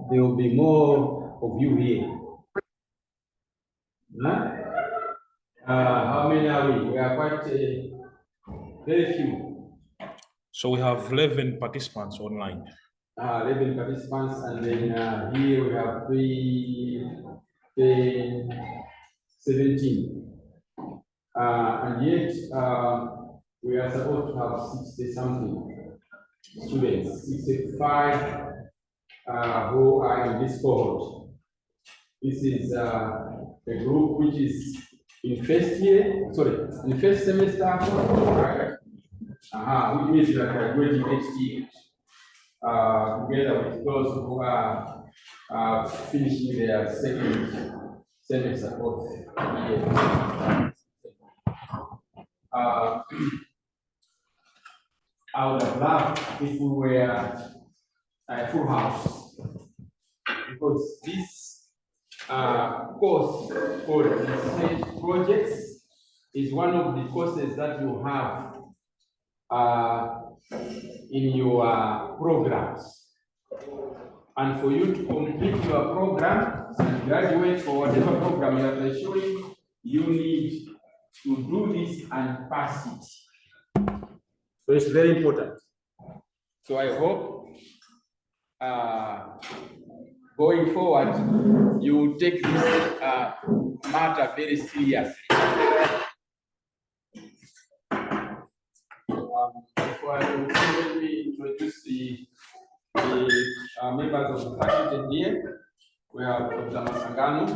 there will be more of you here. Huh? How many are we? We are quite very few. So we have 11 participants online. 11 participants, and then here we have 17. And yet we are supposed to have 60-something students, 65 who are in this cohort. This is a group which is in first semester, right? Which means we are graduating next year, together with those who are finishing their second semester of the year. I would have loved if we were a full house, because this course called Research Projects is one of the courses that you have in your programs. And for you to complete your program and graduate for whatever program you are pursuing, you need to do this and pass it. So it's very important. So I hope going forward, you take this matter very seriously. Before I continue, let me introduce the members of the faculty here. We have Dr. Masangano,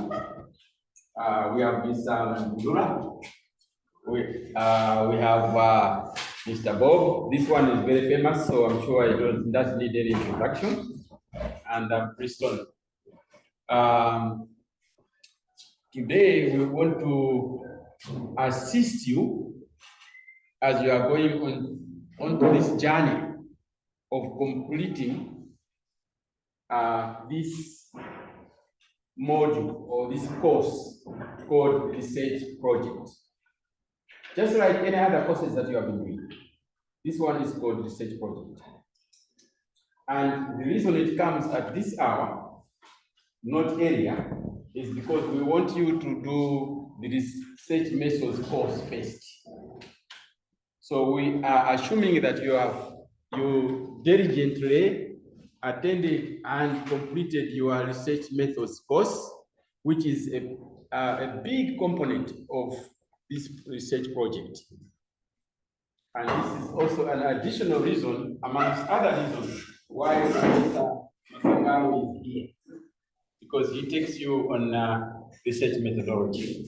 we have Mr. Mbula, we have Mr. Bob. This one is very famous, so I'm sure it doesn't need any introduction. And Preston. Today we want to assist you as you are going onto this journey of completing this module or this course called Research Project. Just like any other courses that you have been doing, this one is called Research Project. And the reason it comes at this hour, not earlier, is because we want you to do the research methods course first. So we are assuming that you diligently attended and completed your research methods course, which is a big component of this research project. And this is also an additional reason, amongst other reasons, why Mr. Masangano is here, because he takes you on research methodology.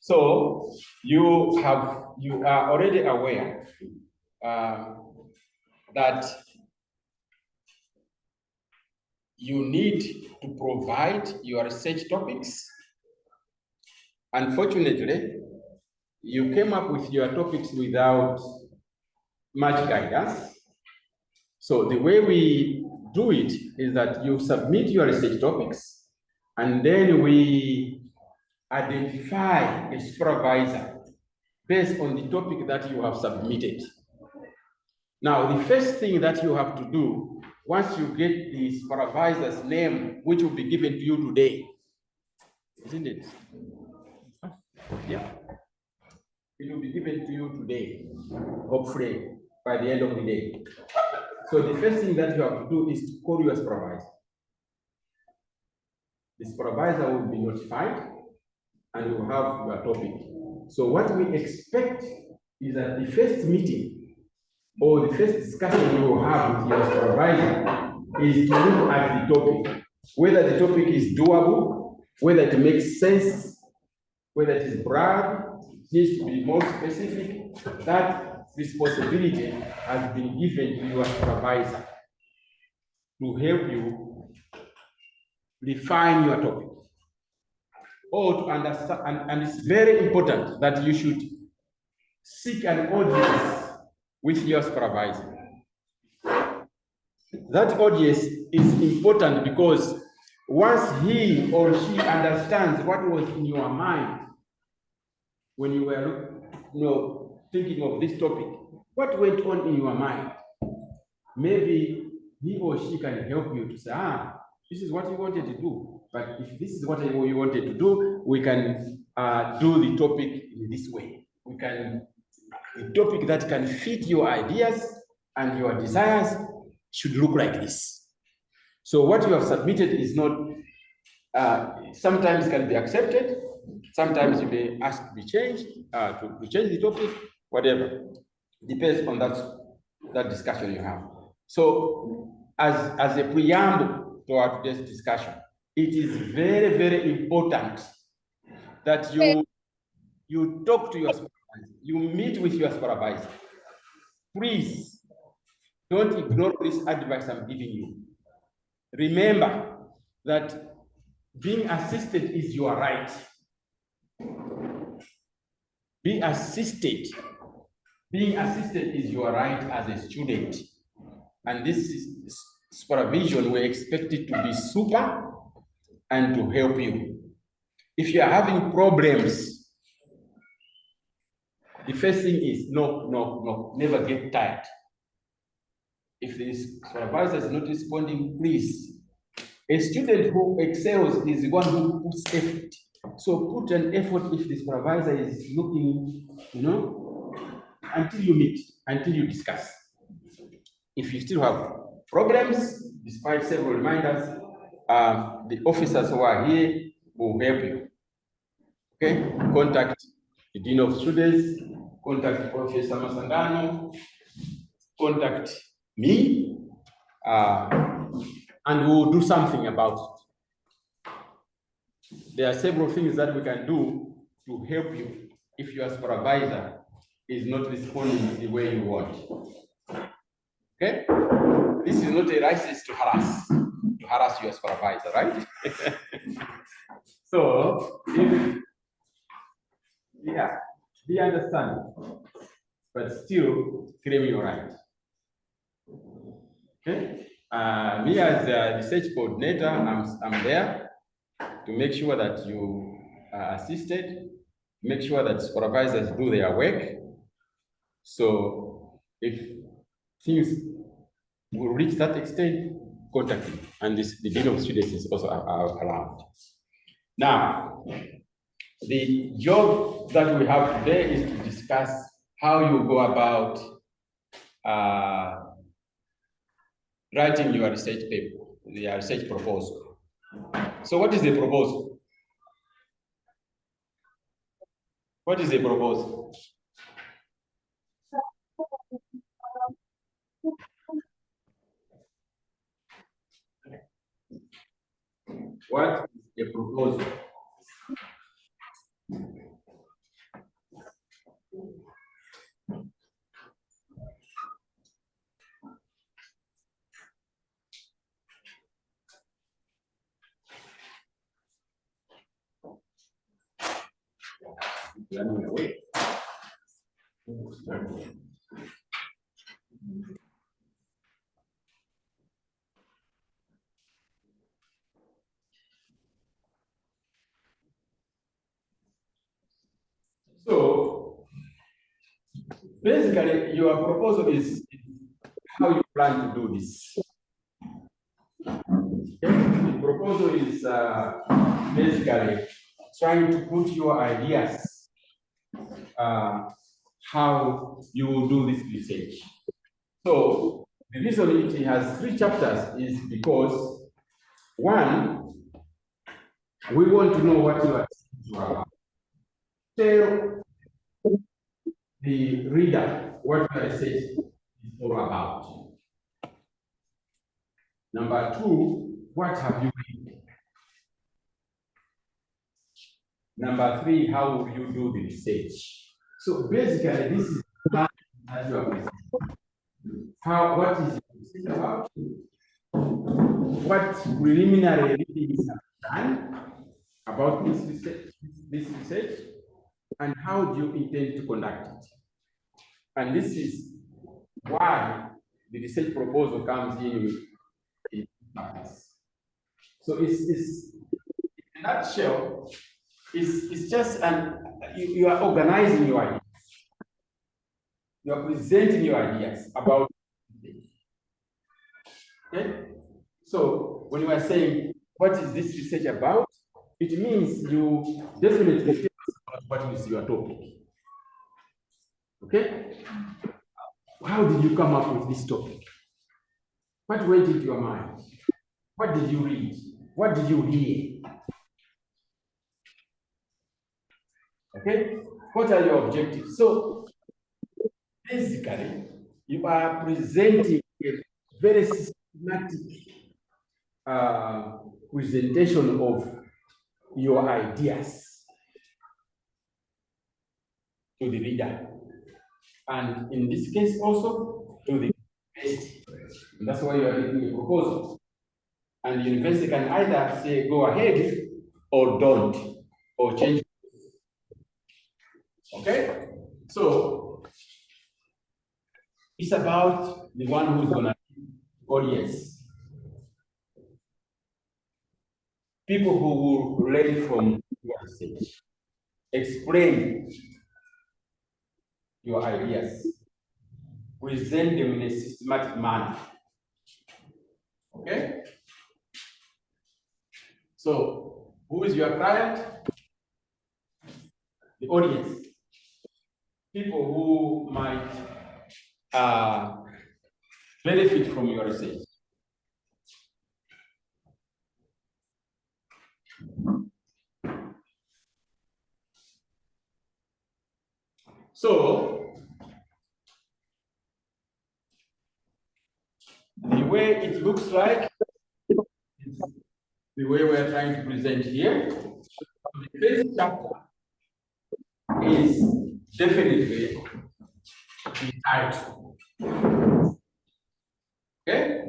So you are already aware that you need to provide your research topics. Unfortunately, you came up with your topics without much guidance. So the way we do it is that you submit your research topics, and then we identify a supervisor based on the topic that you have submitted. Now, the first thing that you have to do, once you get the supervisor's name, which will be given to you today, isn't it? Yeah. It will be given to you today, hopefully by the end of the day. So the first thing that you have to do is to call your supervisor. The supervisor will be notified and you will have your topic. So what we expect is that the first meeting or the first discussion you will have with your supervisor is to look at the topic, whether the topic is doable, whether it makes sense, whether it is broad, it needs to be more specific. That responsibility has been given to your supervisor to help you refine your topic or to understand. And it's very important that you should seek an audience with your supervisor. That audience is important because once he or she understands what was in your mind when you were thinking of this topic, what went on in your mind, maybe he or she can help you to say, This is what you wanted to do. But if this is what you wanted to do, we can do the topic in this way. We can, a topic that can fit your ideas and your desires should look like this. So what you have submitted is not, sometimes can be accepted, sometimes you may ask to be changed, to change the topic, whatever. Depends on that discussion you have. So as a preamble to our today's discussion, it is very, very important that you talk to your supervisor, you meet with your supervisor. Please don't ignore this advice I'm giving you. Remember that being assisted is your right. Being assisted is your right as a student. And this supervision, we expect it to be super and to help you. If you are having problems, the first thing is no, never get tired. If the supervisor is not responding, please. A student who excels is the one who puts effort. So put an effort if the supervisor is looking, until you meet, until you discuss. If you still have problems, despite several reminders, the officers who are here will help you. Okay? Contact the Dean of Students, contact Professor Masangano, contact me, and we'll do something about it. There are several things that we can do to help you if your supervisor is not responding the way you want. Okay? This is not a license to harass your supervisor, right? So, be understanding, but still claim your right. Okay? Me as a research coordinator, I'm there to make sure that you are assisted, make sure that supervisors do their work. So if things will reach that extent, contact me. And the Dean of Students is also around. Now, the job that we have today is to discuss how you go about writing your research paper, your research proposal. So what is the proposal? What is the proposal? What is a proposal? So basically, your proposal is how you plan to do this. Okay? The proposal is basically trying to put your ideas, how you will do this research. So the reason it has 3 chapters is because, one, we want to know what you are about. Tell the reader what your research is all about. Number 2, what have you read? Number 3, how will you do the research? So basically, this is how you are presenting. What is it about? What preliminary readings have done about this research, and how do you intend to conduct it? And this is why the research proposal comes in practice. So it's in a nutshell, it's just you are organizing your ideas. You are presenting your ideas about it. Okay? So when you are saying, what is this research about? It means you definitely tell us what is your topic. Okay? How did you come up with this topic? What went into your mind? What did you read? What did you hear? Okay? What are your objectives? So, basically, you are presenting a very systematic presentation of your ideas to the reader. And in this case also, to the university. And that's why you are making a proposal. And the university can either say, go ahead, or don't, or change. Okay? So, it's about the one who's going to audience. People who will learn from your research. Explain your ideas. Present them in a systematic manner. Okay? So, who is your client? The audience. People who might benefit from your research. So, the way it looks like, the way we're trying to present here, the first chapter is definitely the title. Okay?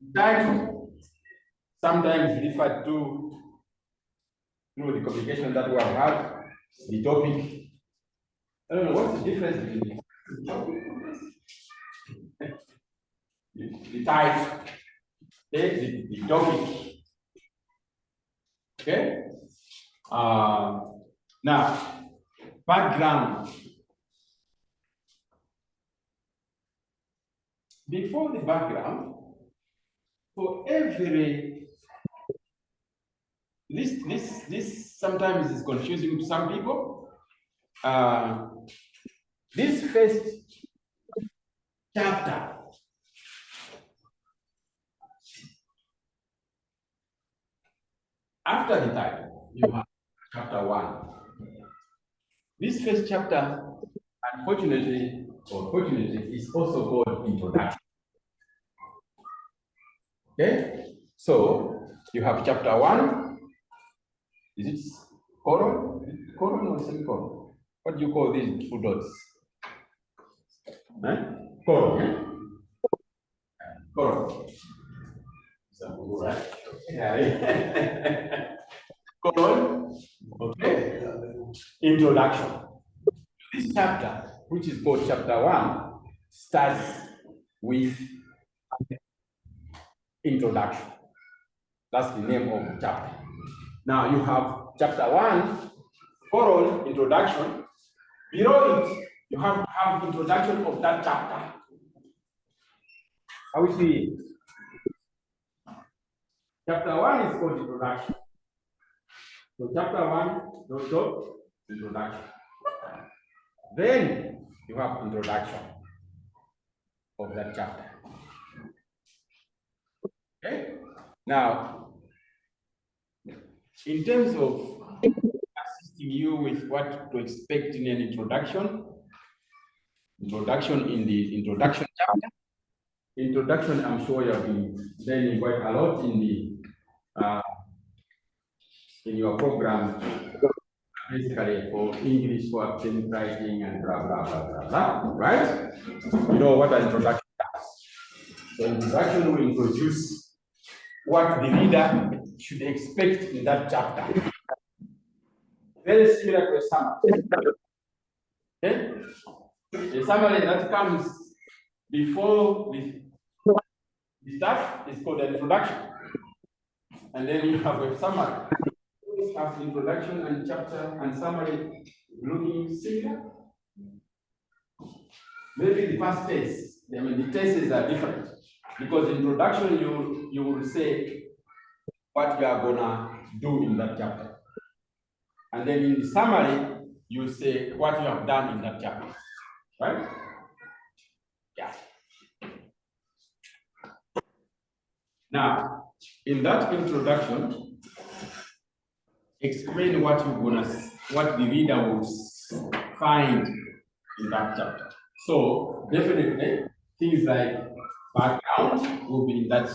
The title, sometimes referred to through the communication that we have had, the topic. I don't know what's the difference between the title, okay, the topic. Okay? Now, background. Before the background, for every this sometimes is confusing to some people. This first chapter after the title, you have chapter 1. This first chapter, unfortunately or fortunately, is also called introduction. Okay, so you have chapter 1. Is it colon? Colon or semicolon? What do you call these two dots? Colon. Colon. Right? Yeah. Colon. Okay. Introduction. This chapter, which is called chapter 1, starts with introduction. That's the name of the chapter. Now you have chapter 1, colon, introduction. Below it, you have to have introduction of that chapter. How is it? Chapter 1 is called introduction. So chapter 1, introduction. Then you have introduction of that chapter. Okay? Now, in terms of assisting you with what to expect in an introduction in the introduction chapter. Introduction, I'm sure you have been learning quite a lot in your program, basically for English, for academic writing, and blah, blah, blah, blah, blah, right? You know what an introduction does. So introduction will introduce what the reader should expect in that chapter. Very similar to a summary. Okay? A summary that comes before the stuff is called an introduction. And then you have a summary. You have introduction and chapter and summary looking similar. Maybe the past tense, I mean the tenses are different. Because in introduction, you will say what you are gonna do in that chapter. And then in the summary, you say what you have done in that chapter, right? Yeah. Now, in that introduction, explain what the reader will find in that chapter. So definitely things like background will be in that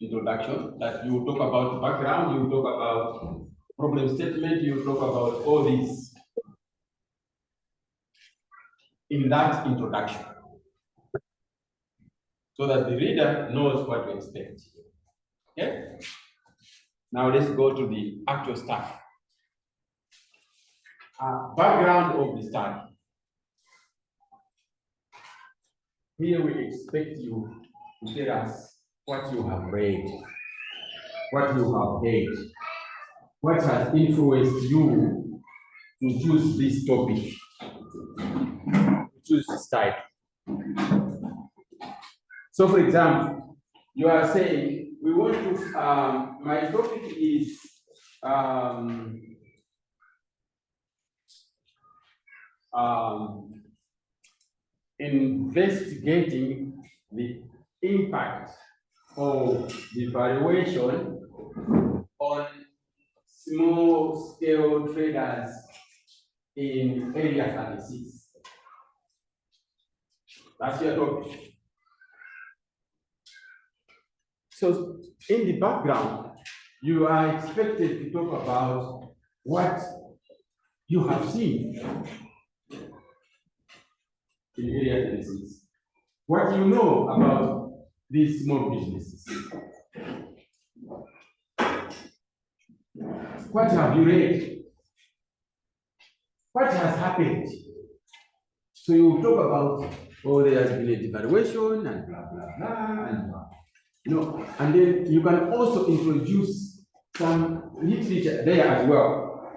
introduction, that you talk about background, you talk about problem statement, you talk about all these in that introduction, so that the reader knows what to expect. Okay? Now let's go to the actual stuff. Background of the study. Here we expect you to tell us what you have read, what you have heard, what has influenced you to choose this topic, to choose this type. So for example, you are saying, we want to, my topic is investigating the impact of the valuation on small-scale traders in Area 36. That's your topic. So in the background, you are expected to talk about what you have seen in Area 36, what you know about these small businesses. What have you read? What has happened? So you talk about, oh, there has been a devaluation and blah, blah, blah, and blah. You know, and then you can also introduce some literature there as well.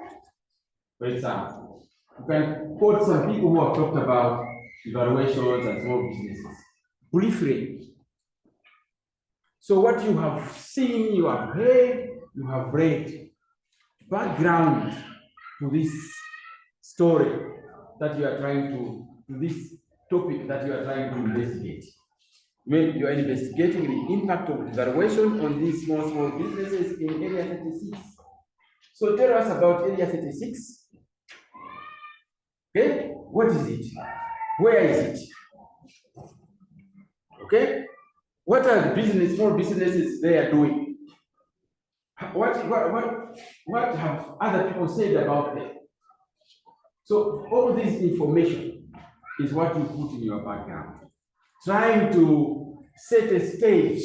For example, you can quote some people who have talked about evaluations and small businesses briefly. So what you have seen, you have heard, you have read, background to this story that you are trying to this topic that you are trying to investigate. When you are investigating the impact of evaluation on these small businesses in Area 36. So tell us about Area 36. Okay, what is it? Where is it? Okay, what are the small businesses they are doing? What have other people said about them? So all this information is what you put in your background, trying to set a stage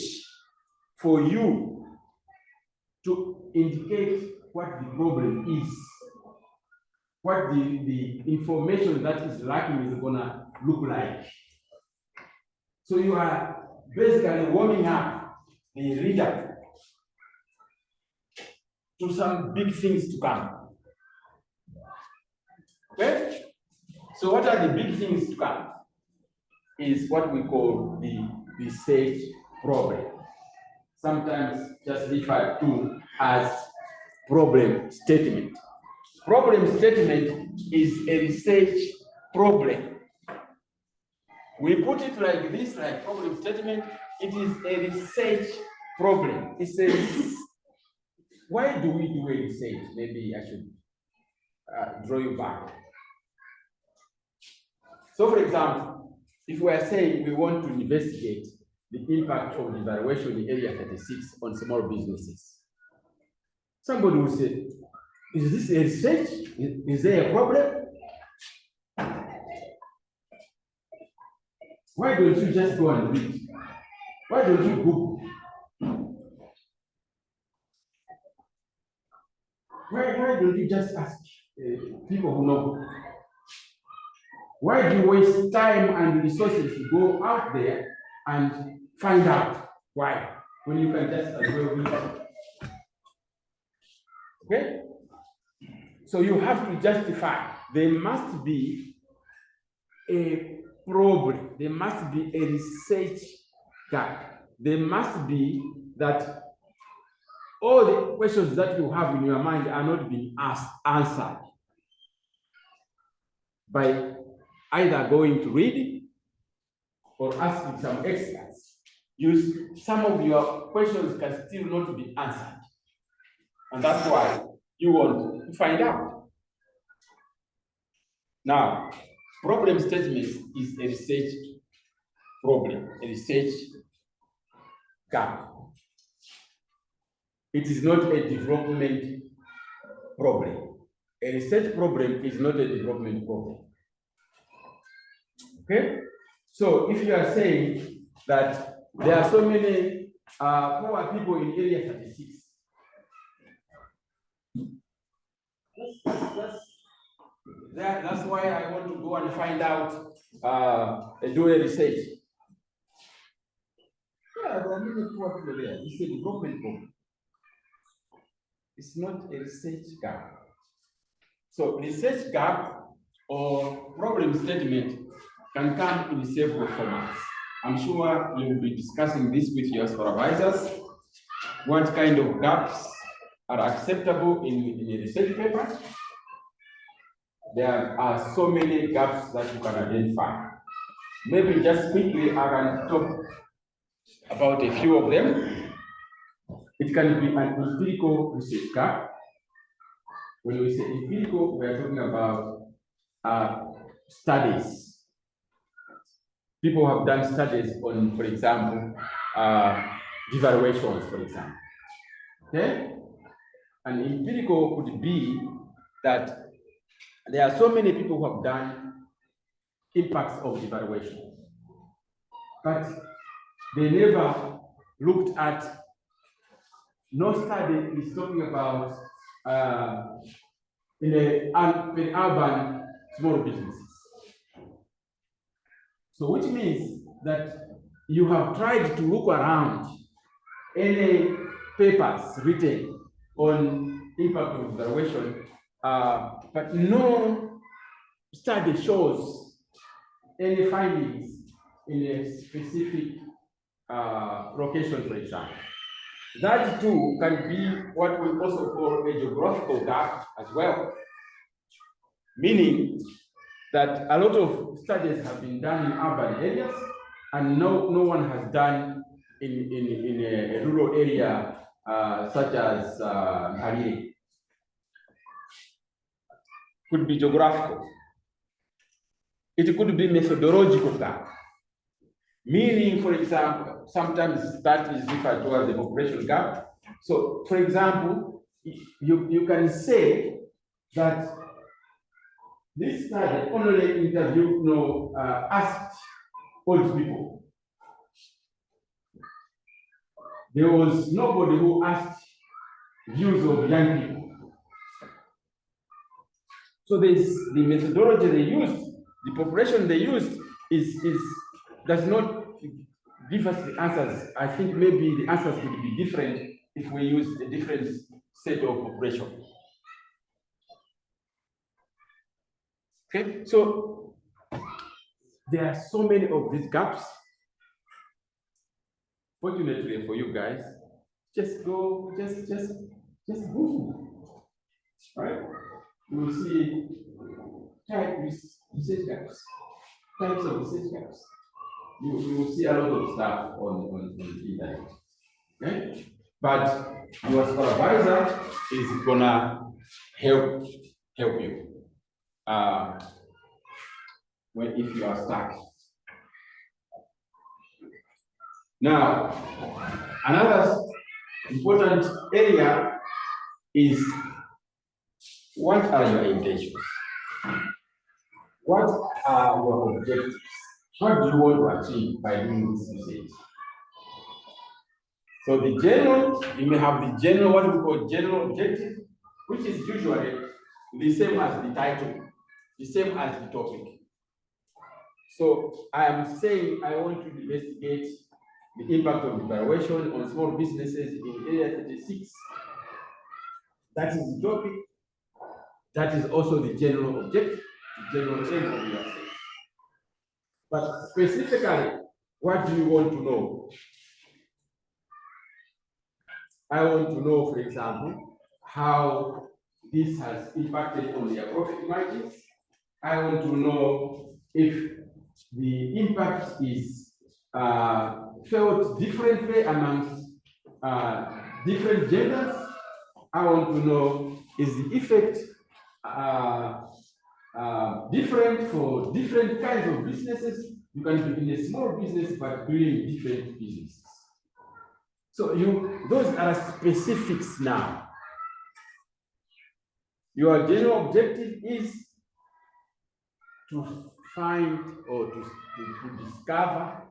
for you to indicate what the problem is, what the information that is lacking is gonna look like. So you are basically warming up the reader to some big things to come. Okay? So what are the big things to come? Is what we call the research problem. Sometimes just referred to as problem statement. Problem statement is a research problem. We put it like this, like problem statement. It is a research problem. It's a why do we do a research? Maybe I should draw you back. So for example, if we are saying we want to investigate the impact of the valuation in Area 36 on small businesses, somebody will say, is this a research? Is there a problem? Why don't you just go and read? Why don't you Google? Why don't you just ask people who know? Why do you waste time and resources to go out there and find out why, when you can just as well read? Okay? So you have to justify. There must be a problem. There must be a research gap. there must be that all the questions that you have in your mind are not being answered by either going to read or asking some experts. Some of your questions can still not be answered. And that's why you want to find out. Now, problem statement is a research problem, a research gap. It is not a development problem. A research problem is not a development problem. Okay? So if you are saying that there are so many poor people in area 36, that's why I want to go and find out, do a research. Yeah, there are many poor people there. It's a development problem. It's not a research gap. So research gap or problem statement can come in several formats. I'm sure you will be discussing this with your supervisors. What kind of gaps are acceptable in a research paper? There are so many gaps that you can identify. Maybe just quickly, I can talk about a few of them. It can be an empirical research gap. When we say empirical, we are talking about studies. People have done studies on, for example, devaluations, for example. Okay? And empirical could be that there are so many people who have done impacts of devaluation, but they never looked at, no study is talking about in urban small businesses. So which means that you have tried to look around any papers written on impact of devaluation, but no study shows any findings in a specific location, for example. That too can be what we also call a geographical gap as well, meaning that a lot of studies have been done in urban areas and no one has done in a rural area such as Hariri. Could be geographical. It could be methodological gap. Meaning, for example, sometimes that is referred to as the population gap. So, for example, you can say that this study only interviewed, asked old people. There was nobody who asked views of young people. So the methodology they used, the population they used does not give us the answers. I think maybe the answers would be different if we use a different set of population. Okay, so there are so many of these gaps. Fortunately for you guys, just go, just Google, right? You will see research gaps, types of research gaps. You will see a lot of stuff on the internet. Okay? But your supervisor is gonna help you if you are stuck. Now, another important area is, what are your intentions? What are your objectives? What do you want to achieve by doing this research? So the general, you may have the general, what we call general objective, which is usually the same as the title, the same as the topic. So I am saying I want to investigate the impact of devaluation on small businesses in area 36. That is the topic. That is also the general objective, the general aim of your research. But specifically, what do you want to know? I want to know, for example, how this has impacted on their profit margins. I want to know if the impact is felt differently amongst different genders. I want to know, is the effect different for different kinds of businesses? You can be in a small business but doing different businesses. So those are specifics now. Your general objective is to find or to discover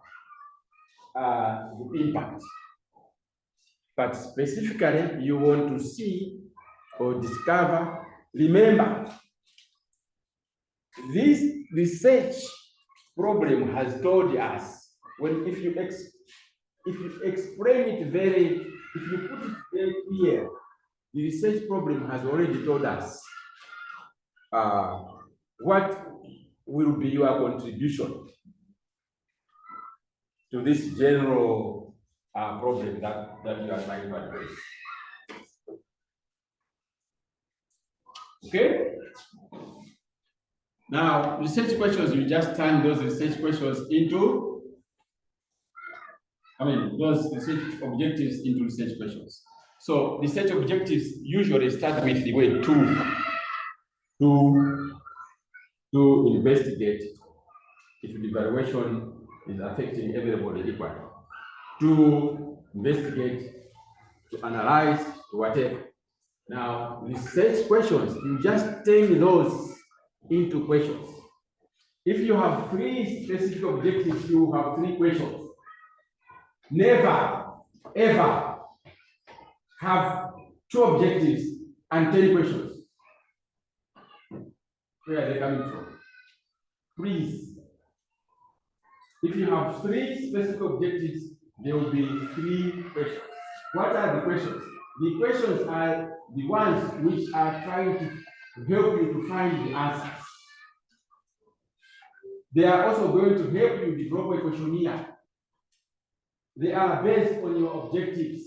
the impact. But specifically, you want to see or discover. Remember, this research problem has told us, if you explain it if you put it very clear, the research problem has already told us what will be your contribution to this general problem that you are trying to address. Okay? Now, research questions, you just turn those research questions into, those research objectives into research questions. So research objectives usually start with the word to investigate if the evaluation is affecting everybody equally. To investigate, to analyze, to whatever. Now, research questions, you just turn those into questions. If you have 3 specific objectives, you have 3 questions. Never, ever have 2 objectives and 10 questions. Where are they coming from? Please. If you have 3 specific objectives, there will be 3 questions. What are the questions? The questions are the ones which are trying to help you to find the answers. They are also going to help you develop a questionnaire. They are based on your objectives.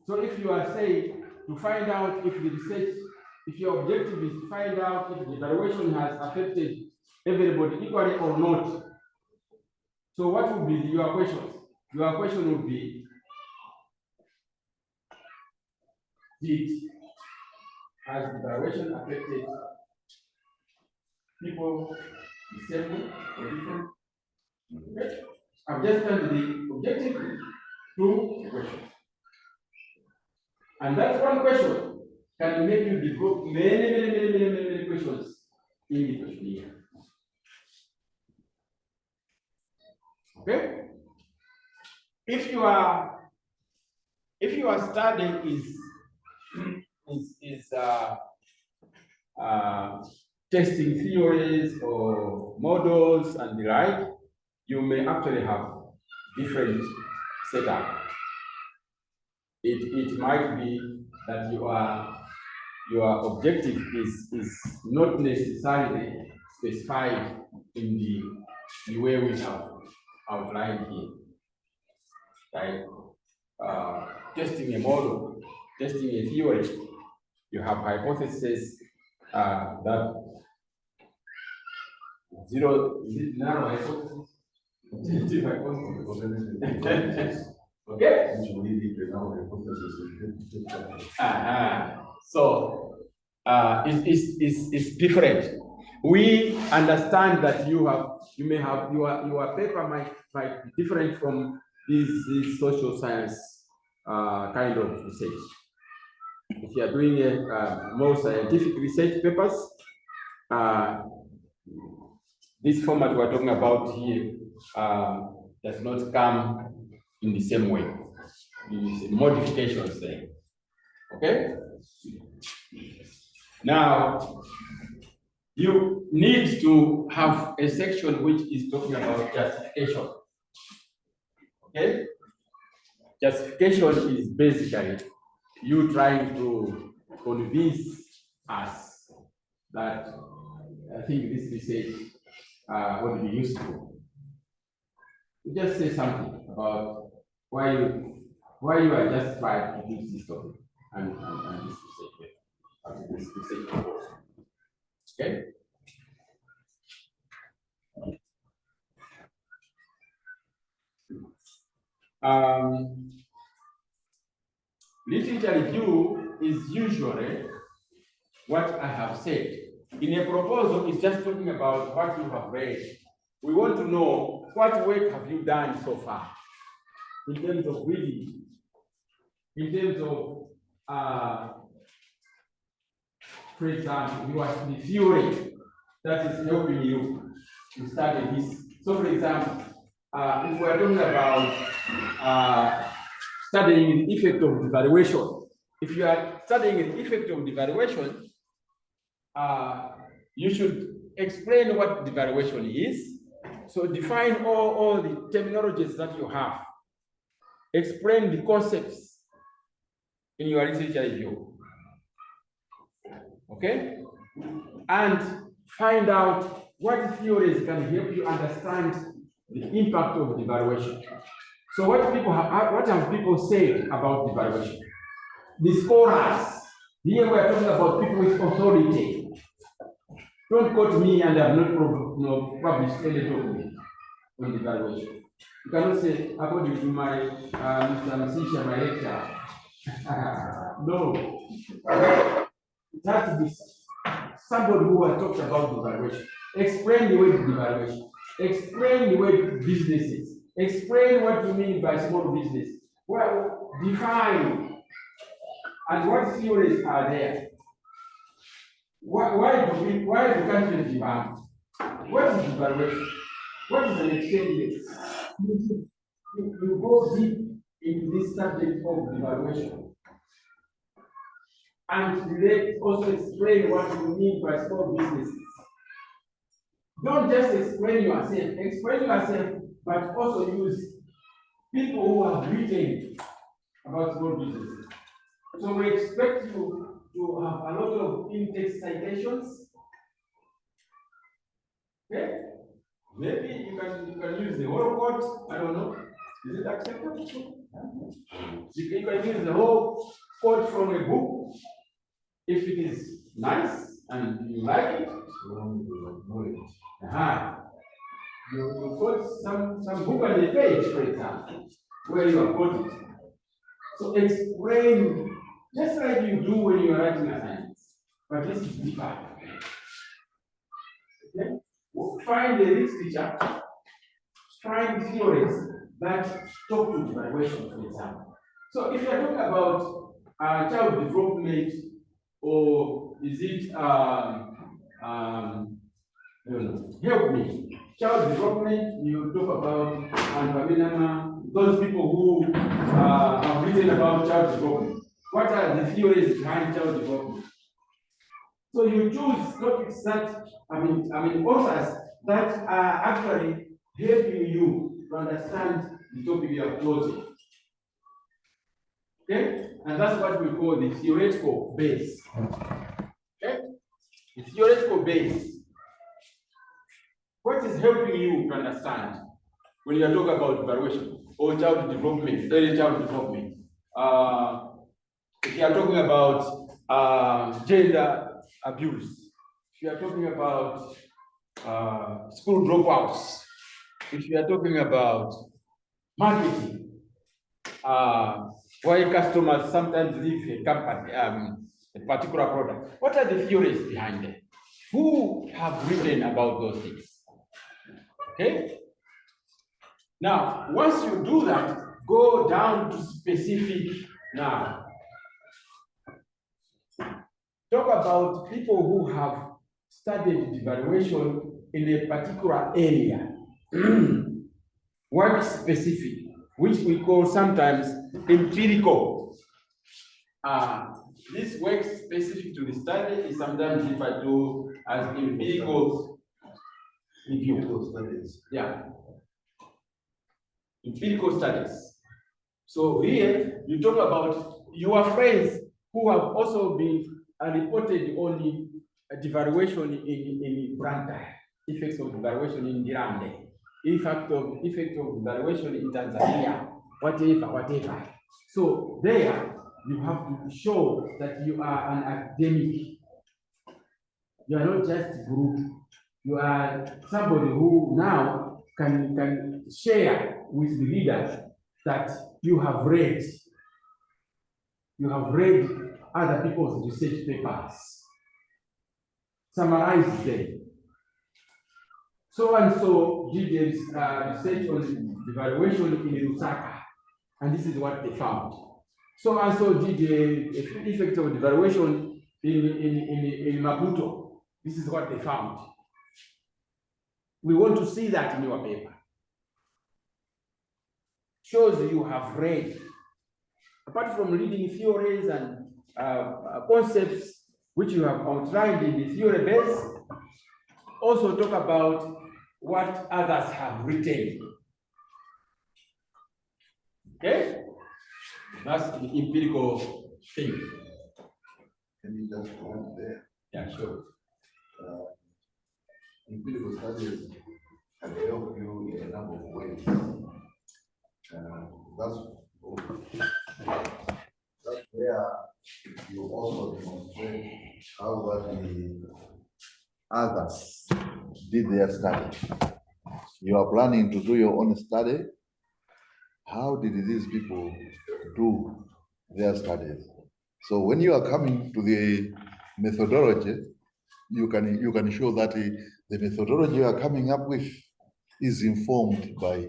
So if you are saying to find out if your objective is to find out if the evaluation has affected everybody equally or not. So what would be your questions? Your question would be, has the evaluation affected people the same way or different? Okay. I've just turned the objective to a question. And that one question can make you develop many questions in the questionnaire. Okay? If your study is testing theories or models and the like, you may actually have different setup. It might be that your objective is not necessarily specified in the way we have outlined here. Like testing a model, testing a theory, you have hypotheses that narrow hypothesis? Hypothesis. Okay? So it's different. We understand that you may have your paper might be different from these social science kind of research. If you are doing a more scientific research papers, this format we're talking about here does not come in the same way. There modifications there. Okay? Now, you need to have a section which is talking about justification. Okay? Justification is basically you trying to convince us that I think this research would be useful. You just say something about why you are justified to use this topic and this research proposal. Okay. Literature review is usually what I have said. In a proposal, it's just talking about what you have read. We want to know what work have you done so far in terms of reading, in terms of, for example, the theory that is helping you to study this. So, for example, if we are talking about studying the effect of devaluation, if you are studying the effect of devaluation, you should explain what devaluation is. So define all the terminologies that you have. Explain the concepts in your research review. Okay? And find out what theories can help you understand the impact of devaluation. So what have people said about devaluation? The scholars. Here we are talking about people with authority. Don't quote me, and I have not published any document on devaluation. You cannot say, according to my Mr. Msisha, my lecture. No. It has to be somebody who has talked about devaluation. Explain the way to devaluation. Explain the way to businesses. Explain what you mean by small business. Well, define and what theories are there. Why do countries demand? What is devaluation? What is an exchange rate? You go deep into this subject of devaluation. And also explain what you mean by small businesses. Don't just explain yourself, but also use people who have written about small businesses. So we expect you to have a lot of in-text citations. Okay? Maybe you can use the whole quote. I don't know. Is it acceptable? You can use the whole quote from a book if it is nice and you like it. You quote some book on the page, for example, where you have quoted. So explain just like you do when you are writing assignments, but this is deeper. Okay? Find the literature, find theories that talk to devaluation, for example. So if you're talking about child development, or is it help me. Child development, you talk about those people who have written about child development. What are the theories behind child development? So you choose topics that, authors that are actually helping you to understand the topic you are closing. Okay? And that's what we call the theoretical base. Okay? The theoretical base. What is helping you to understand when you are talking about evaluation or child development, early child development? If you are talking about gender abuse, if you are talking about school dropouts, if you are talking about marketing, why customers sometimes leave a company, a particular product, what are the theories behind it? Who have written about those things? Okay. Now, once you do that, go down to specific now. Talk about people who have studied devaluation in a particular area. Work specific, which we call sometimes empirical. This work specific to the study is sometimes referred to as empirical review. Studies. Yeah. Empirical studies. So here you talk about your friends who have also been reported on devaluation in Branta, effects of devaluation in Girande. effect of evaluation in Tanzania, whatever. So there you have to show that you are an academic. You are not just a group. You are somebody who now can share with the leaders that you have read. You have read other people's research papers. Summarize them. So and so did research on evaluation in Lusaka, and this is what they found. So and so did the effect of evaluation in Maputo. This is what they found. We want to see that in your paper. Shows you have read. Apart from reading theories and concepts which you have outlined in the theory base, also talk about what others have written. Okay? That's the empirical thing. Can you just comment there? Yeah, sure. Empirical studies can help you in a number of ways. That's where you also demonstrate how the others did their study. You are planning to do your own study. How did these people do their studies? So when you are coming to the methodology, you can show that the methodology you are coming up with is informed by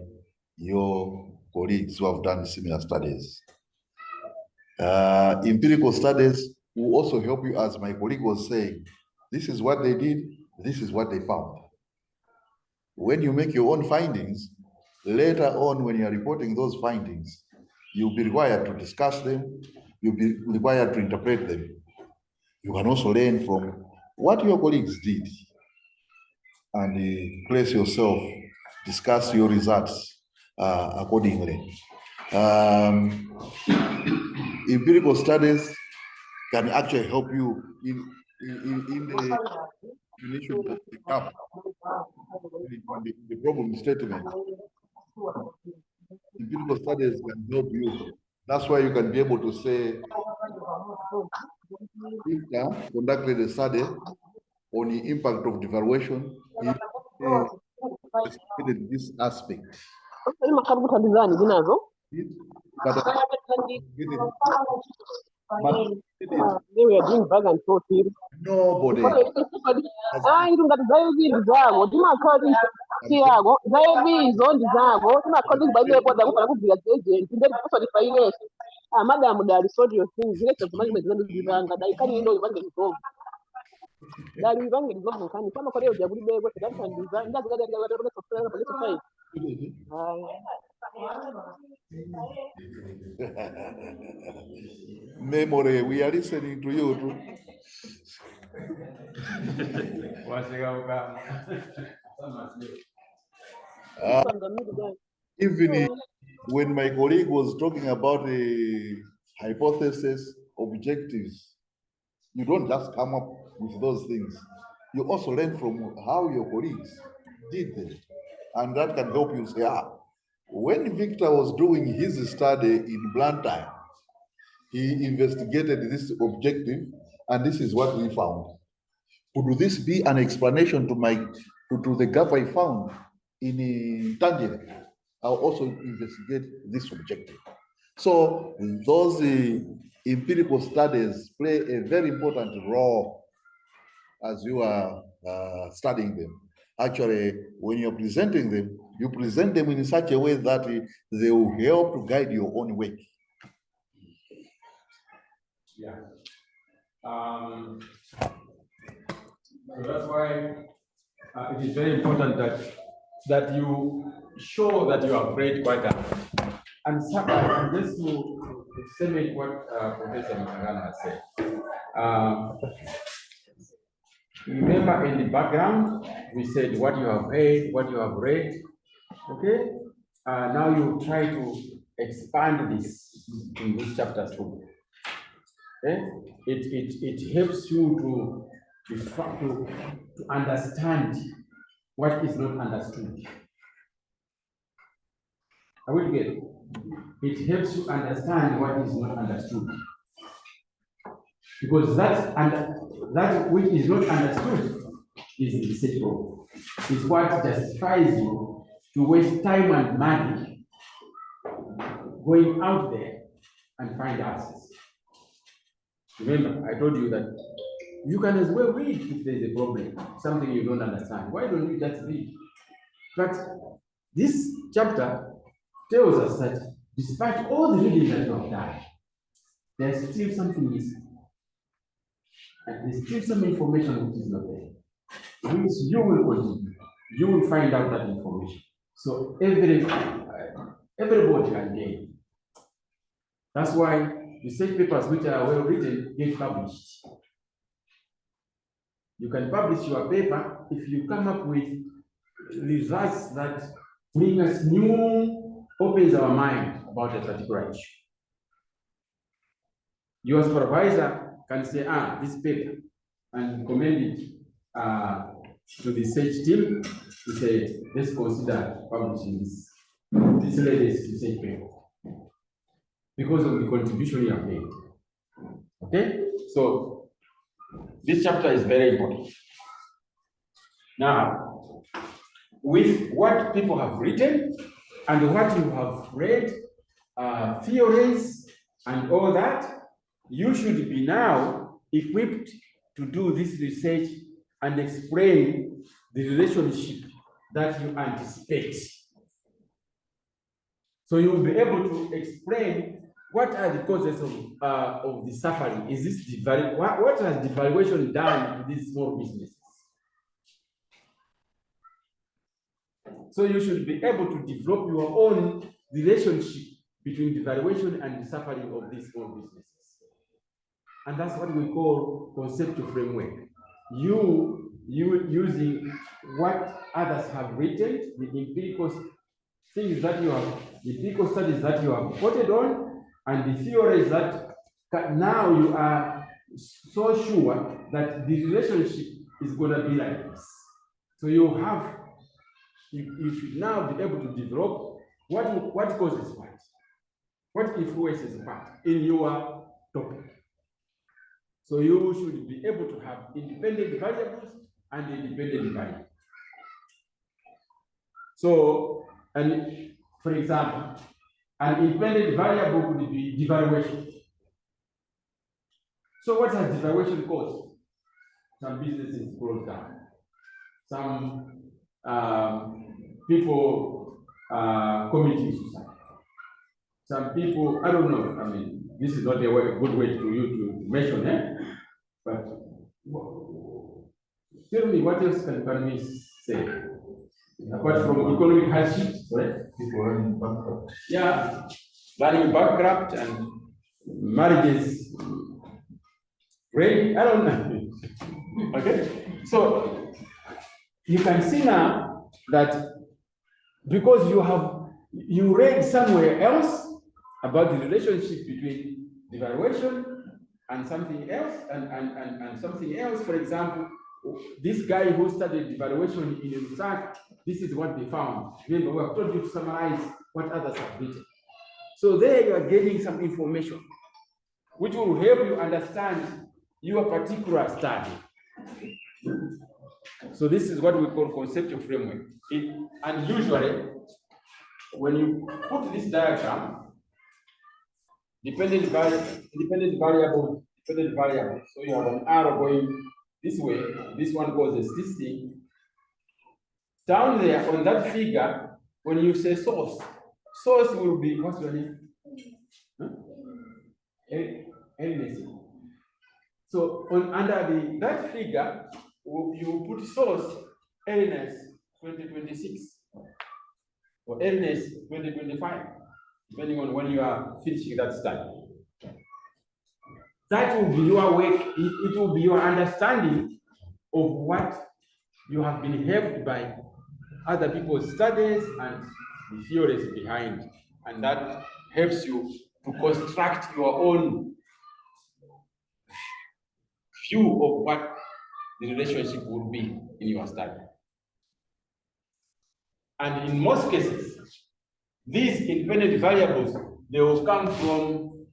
your colleagues who have done similar studies. Empirical studies will also help you, as my colleague was saying, this is what they did, this is what they found. When you make your own findings, later on when you are reporting those findings, you'll be required to discuss them, you'll be required to interpret them. You can also learn from what your colleagues did and place yourself, discuss your results accordingly. Empirical studies can actually help you in the definition of the gap, the problem statement. Empirical studies can help you. That's why you can be able to say, Victor conducted a study on the impact of devaluation. He investigated this aspect. But they were doing back and forth here. nobody Madam, there is all your things. Let us manage the Zanga. I can't know what they go. That is wrong. It's not funny. Some of the other would be able to dance and design. That's what memory, we are listening to you too. Even when my colleague was talking about the hypothesis objectives, you don't just come up with those things. You also learn from how your colleagues did them. And that can help you say, when Victor was doing his study in Blantyre, he investigated this objective and this is what he found. Could this be an explanation to the gap I found in Tangier? I'll also investigate this objective. So those empirical studies play a very important role as you are studying them. Actually, when you're presenting them, you present them in such a way that they will help to guide your own work. Yeah. So that's why it is very important that you show that you have read quite a lot. And just to extend what Professor Magana has said. Remember in the background, we said what you have read, okay? Now you try to expand this in this chapter 2. Okay? It helps you to understand what is not understood. Are we together? It helps you understand what is not understood. Because that which is not understood is the research problem. Is what justifies you to waste time and money going out there and find answers. Remember, I told you that you can as well read if there's a problem, something you don't understand. Why don't you just read? But this chapter tells us that despite all the reading that you have done, there's still something missing. And there's still some information which is not there. Which you will continue. You will find out that information. So everybody can gain. That's why research papers which are well written get published. You can publish your paper if you come up with results that bring us new, opens our mind about a particular issue. Your supervisor can say, this paper, and recommend it to the research team to say, let's consider publishing this latest research paper because of the contribution you have made. Okay? So this chapter is very important. Now, with what people have written and what you have read, theories and all that, you should be now equipped to do this research and explain the relationship that you anticipate. So you will be able to explain what are the causes of the suffering. Is this what has devaluation done to these small businesses? So you should be able to develop your own relationship between devaluation and the suffering of these small businesses. And that's what we call conceptual framework. You using what others have written, the empirical things that you have, the empirical studies that you have quoted on, and the theories that now you are so sure that the relationship is going to be like this. So you should now be able to develop what causes what influences what in your topic. So you should be able to have independent variables and independent variables. So, and for example, an independent variable could be devaluation. So what has devaluation caused? Some businesses closed down. Some people committing suicide. Some people, I don't know, I mean, this is not a good way to you to mention, but tell me, what else can economists say? Apart from economic hardships, right? People running bankrupt. Yeah, running bankrupt and marriages. Really? I don't know. Okay? So you can see now that because you read somewhere else about the relationship between devaluation and something else, and something else, for example, this guy who studied devaluation in research, this is what they found. Remember, we have told you to summarize what others have written. So there you are getting some information which will help you understand your particular study. So this is what we call conceptual framework. And usually, when you put this diagram, dependent variable. So you have an arrow going this way. This one causes this thing. Down there on that figure, when you say source will be, what's your name? So under that figure, you put source LNS 2026 or LNS 2025, depending on when you are finishing that study. That will be your work, it will be your understanding of what you have been helped by other people's studies and the theories behind. And that helps you to construct your own view of what the relationship would be in your study. And in most cases, these independent variables, they will come from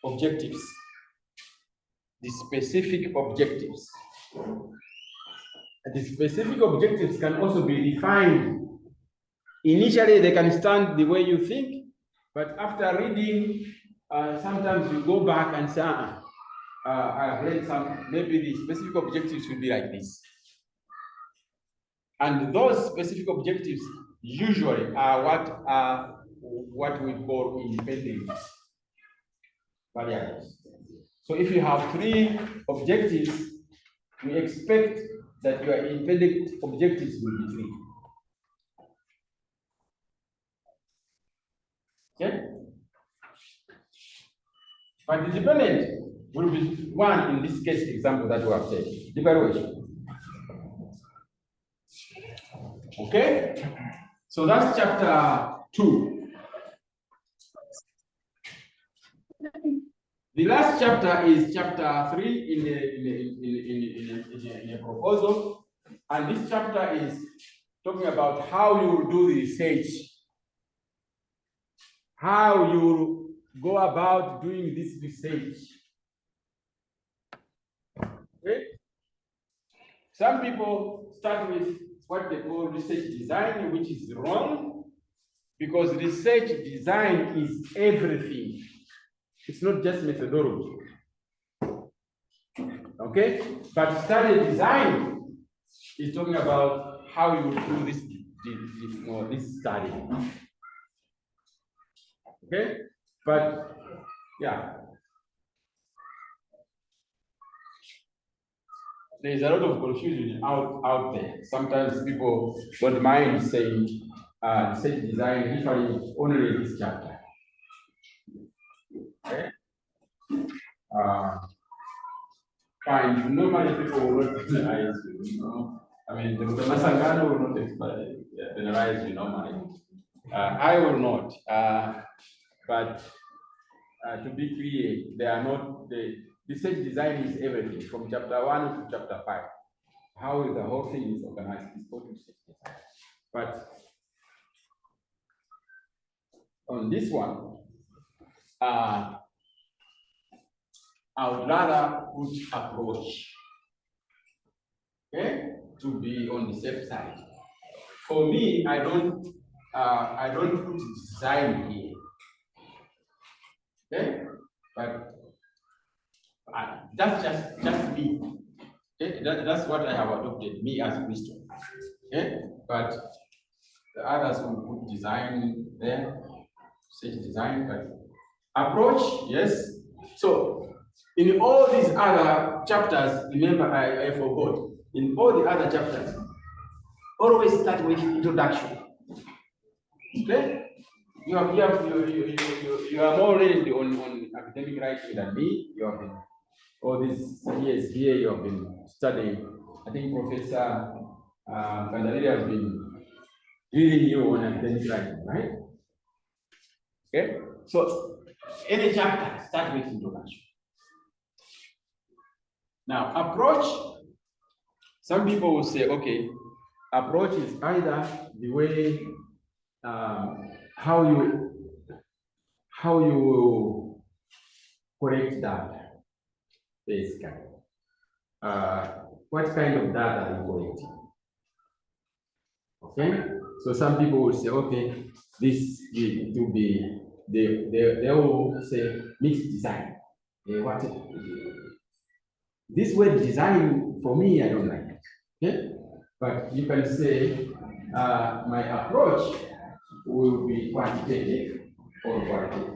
objectives, the specific objectives. The specific objectives can also be defined. Initially, they can stand the way you think, but after reading, sometimes you go back and say, I've read some, maybe the specific objectives should be like this. And those specific objectives usually are what we call independent variables. So if you have 3 objectives, we expect that your independent objectives will be 3. Okay? But the dependent will be 1 in this case example that we have said, the evaluation. Okay? So that's chapter 2. The last chapter is chapter 3 in a proposal, and this chapter is talking about how you will do the research, how you go about doing this research. Okay? Some people start with what they call research design, which is wrong, because research design is everything. It's not just methodology. Okay? But study design is talking about how you do this study. Okay? But yeah. There's a lot of confusion out there. Sometimes people don't mind saying research design referring only in this chapter. Okay? Fine. Normally people will not penalize you, you know. I mean, the Masangano will not penalize you normally. I will not. But to be clear, they are not the research design is everything from chapter 1 to chapter 5. How the whole thing is organized is called research design. But on this one, I would rather put approach, okay, to be on the safe side. For me, I don't put design here, okay, but that's just me. Okay, that's what I have adopted, me as Christian. Okay, but the others will put design there, say design, but approach, yes. So in all these other chapters, remember I forgot. In all the other chapters, always start with introduction. Okay, you are more ready on academic writing than me. You have been all these years here. You have been studying. I think Professor Kandalili has been reading you on academic writing, right? Okay, so any chapter start with introduction. Now, approach, some people will say, okay, approach is either the way, how you collect data, basically. What kind of data are you collecting? Okay, so some people will say, okay, this will be, they will say mixed design. This word design, for me, I don't like it. Okay? But you can say my approach will be quantitative or qualitative.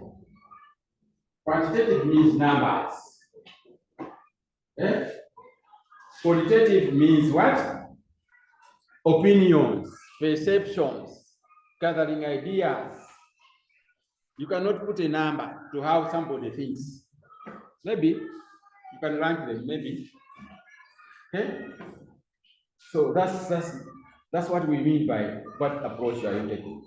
Quantitative means numbers. Okay? Qualitative means what? Opinions, perceptions, gathering ideas. You cannot put a number to how somebody thinks. Maybe you can rank them, maybe. Okay? So that's what we mean by what approach are you taking.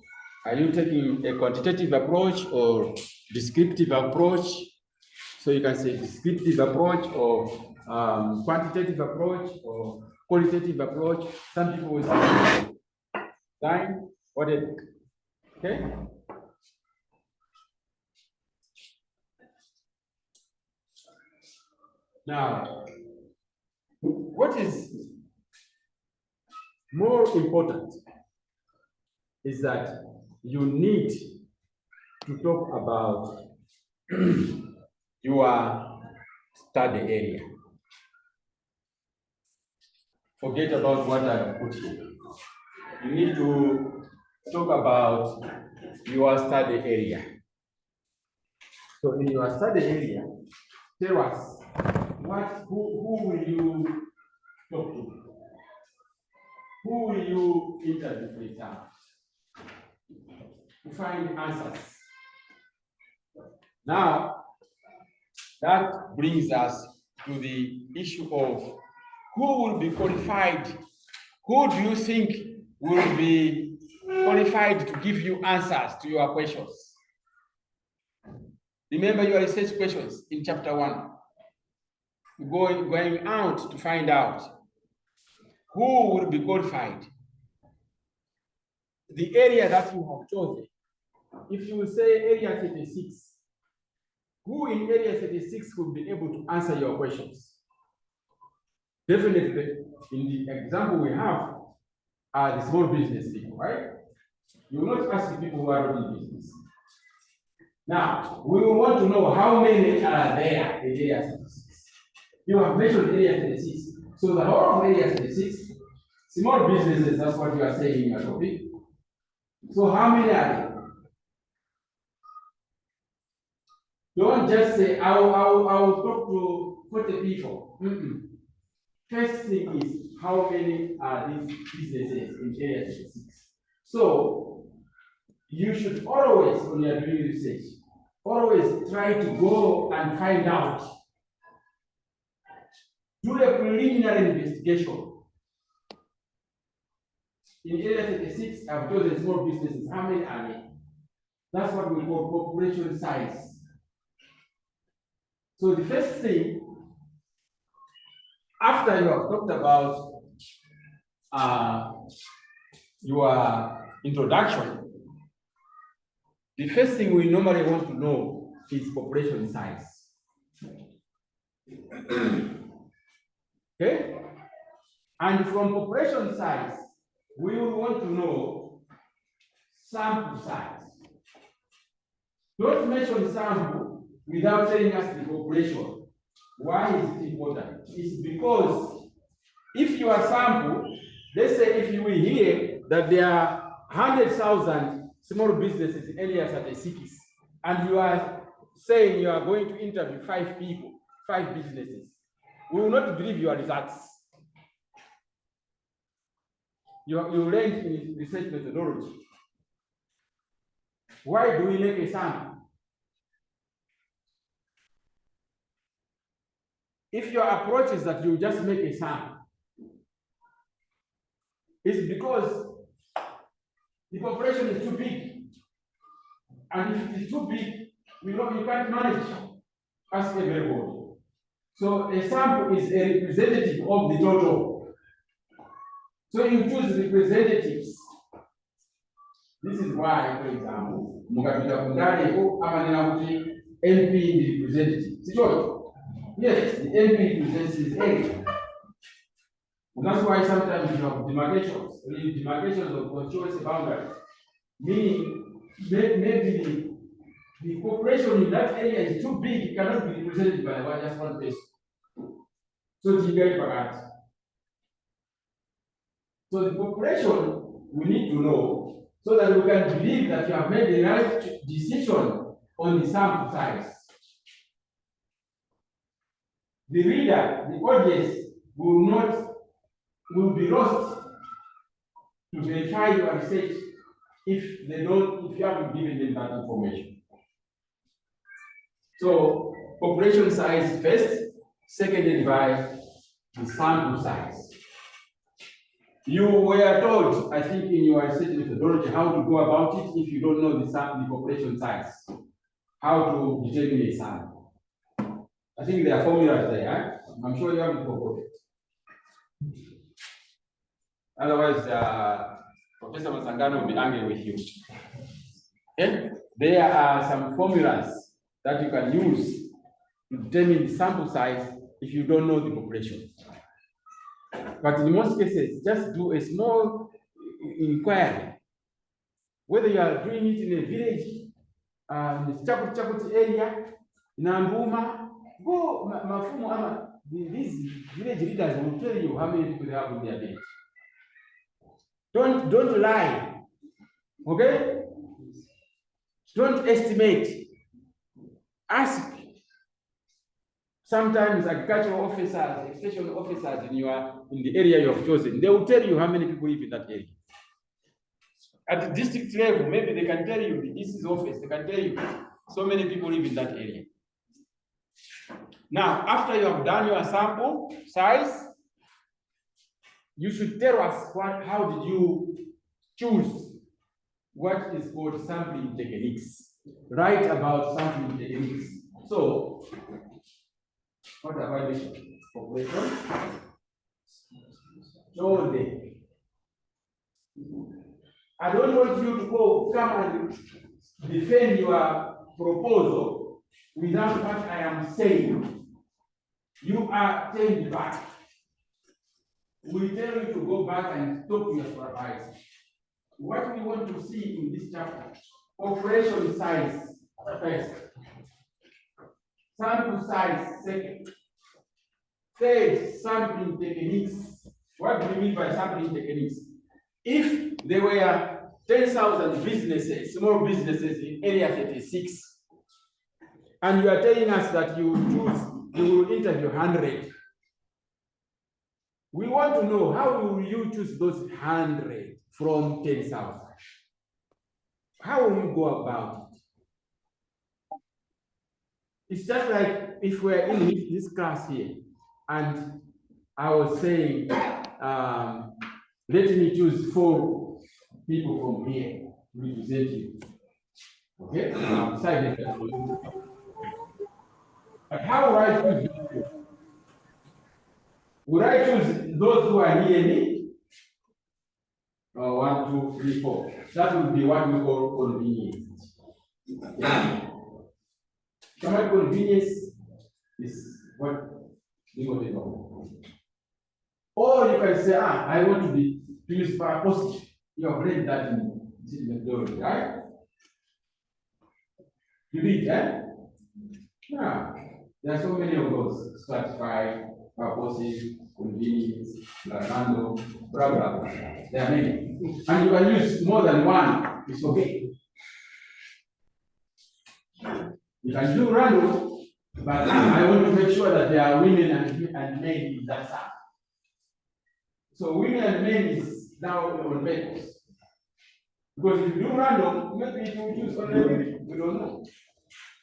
Are you taking a quantitative approach or descriptive approach? So you can say descriptive approach or quantitative approach or qualitative approach. Some people will say time, whatever. Okay? Now, what is more important is that you need to talk about your study area. Forget about what I put here. You need to talk about your study area. So in your study area, tell us who will you talk to? Who will you interview, for example, to find answers? Now, that brings us to the issue of who will be qualified. Who do you think will be qualified to give you answers to your questions? Remember your research questions in chapter 1. Going out to find out who will be qualified. The area that you have chosen. If you say area 36, who in area 36 will be able to answer your questions? Definitely, in the example we have, are the small business people, right? You will not ask the people who are running business. Now, we will want to know how many are there in area 36. You have mentioned area 36. So the whole of area 36, small businesses, that's what you are saying in your topic. So how many are there? Don't just say, I will talk to 40 people. First thing is, how many are these businesses in area 36? So, you should always, when you are doing research, always try to go and find out. Do a preliminary investigation. In area 36, I've chosen small businesses. How many are there? That's what we call population size. So the first thing, after you have talked about your introduction, the first thing we normally want to know is population size. Okay? And from population size, we will want to know sample size. Don't mention sample without telling us the population. Why is it important? It's because if your sample, let's say if you will hear that there are 100,000 small businesses in area 36, and you are saying you are going to interview 5 people, 5 businesses, we will not believe your results. You learned in research methodology. Why do we make a sample? If your approach is that you just make a sample, it's because the population is too big. And if it is too big, you can't manage as everybody. So a sample is a representative of the total. So you choose representatives. This is why, for example, MP is representative. Yes, the MP represents his area. And that's why sometimes you have demarcations of constituency boundaries. Meaning, maybe the population in that area is too big, it cannot be represented by just one person. So it's very bad. So the population we need to know so that we can believe that you have made the right decision on the sample size. The reader, the audience will be lost to verify your research if you haven't given them that information. So population size first, seconded by the sample size. You were told, I think, in your research methodology, how to go about it if you don't know the population size, how to determine a sample. I think there are formulas there. I'm sure you haven't forgotten. Otherwise, Professor Masangano will be angry with you. Okay? There are some formulas that you can use to determine the sample size if you don't know the population. But in most cases, just do a small inquiry. Whether you are doing it in a village, in the Chakuti area, Nambuma, go Mafumu, these village leaders will tell you how many people they have in their village. Don't lie, okay? Don't estimate. Ask. Sometimes agricultural officers, extension officers in the area you have chosen, they will tell you how many people live in that area. At the district level, maybe they can tell you, the DC's office, they can tell you so many people live in that area. Now, after you have done your sample size, you should tell us how did you choose what is called sampling techniques. Write about sampling techniques. So, what have I mentioned? Population. So I don't want you to come and defend your proposal without what I am saying. You are turned back. We tell you to go back and talk to your supervisor. What we want to see in this chapter, population size first, sample size second, third, sampling techniques. What do we mean by sampling techniques? If there were 10,000 businesses, small businesses in area 36, and you are telling us that you will interview 100, we want to know how will you choose those 100 from 10,000? How will you go about it? It's just like if we're in this class here, and I was saying, let me choose 4 people from here to represent you. Okay? But how would I choose you? Would I choose those who are near me? 1, 2, 3, 4. That would be what we call convenience. Yeah. Common convenience is what we want to know. Or you can say, I want to use positive. You have read that in methodology, right? You read that? Yeah. There are so many of those: stratified, purposive, convenience, random, blah, blah, blah. There are many. And you can use more than one, it's okay. You can do random, but I want to make sure that there are women and men in that side. So women and men is now on purpose. Because if you do random, maybe you will choose only women. We don't know.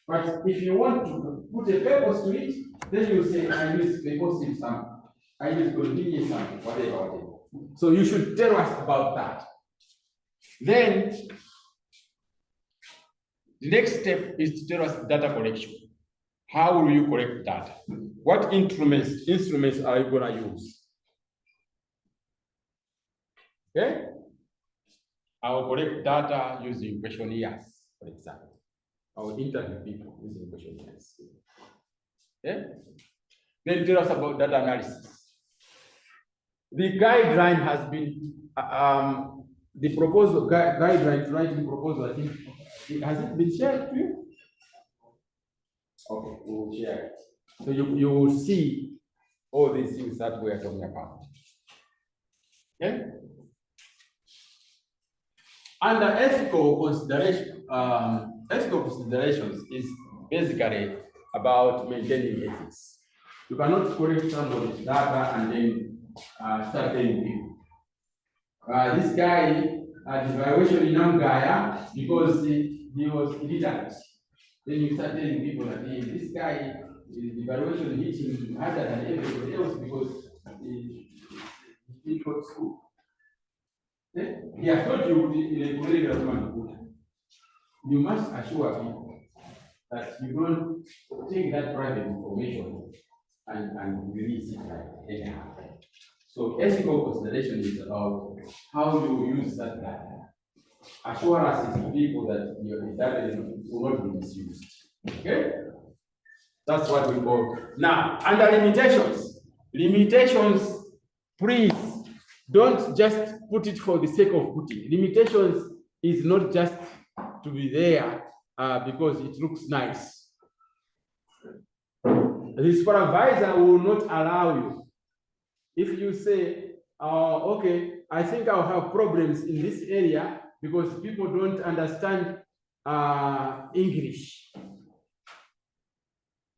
But if you want to put a purpose to it, then you say, I use purposive sample, I use convenience sample, whatever. So you should tell us about that. Then the next step is to tell us data collection. How will you collect data? What instruments are you going to use? Okay? I will collect data using questionnaires, for example. I will interview people using questionnaires. Okay? Then tell us about data analysis. The guideline has been, the proposal, guideline writing proposal, I think, has it been shared to you? Okay, we will share it. So you will see all these things that we are talking about. Okay? Under ethical considerations is basically about maintaining ethics. You cannot collect somebody's data and then start telling people. This guy had evaluation in Namgaya because he was illiterate. Then you start telling people that this guy, the evaluation hit him harder than everybody else because he didn't go to school. He has taught you in a collegial human. You must assure people that you don't take that private information and release it like anyhow. So ethical consideration is about how you use that data. Assurances to people that your data will not be misused. Okay? That's what we call. Now, under limitations, please don't just put it for the sake of putting. Limitations is not just to be there because it looks nice. The supervisor will not allow you. If you say, okay, I think I'll have problems in this area because people don't understand English.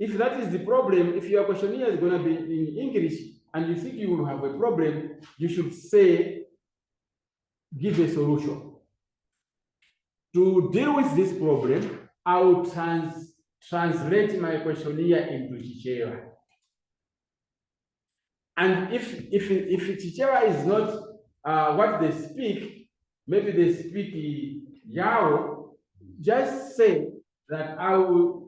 If that is the problem, if your questionnaire is going to be in English and you think you will have a problem, you should say, give a solution. To deal with this problem, I will translate my questionnaire into Chichewa. And if Chichewa is not what they speak, maybe they speak Yao, just say that I will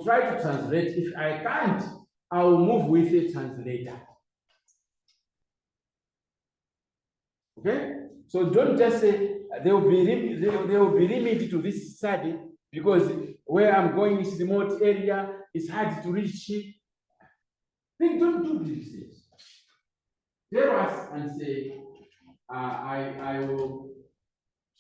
try to translate. If I can't, I will move with a translator. Okay? So don't just say they will be limited to this study because where I'm going is remote area, it's hard to reach. They don't do this. Tell us and say, I will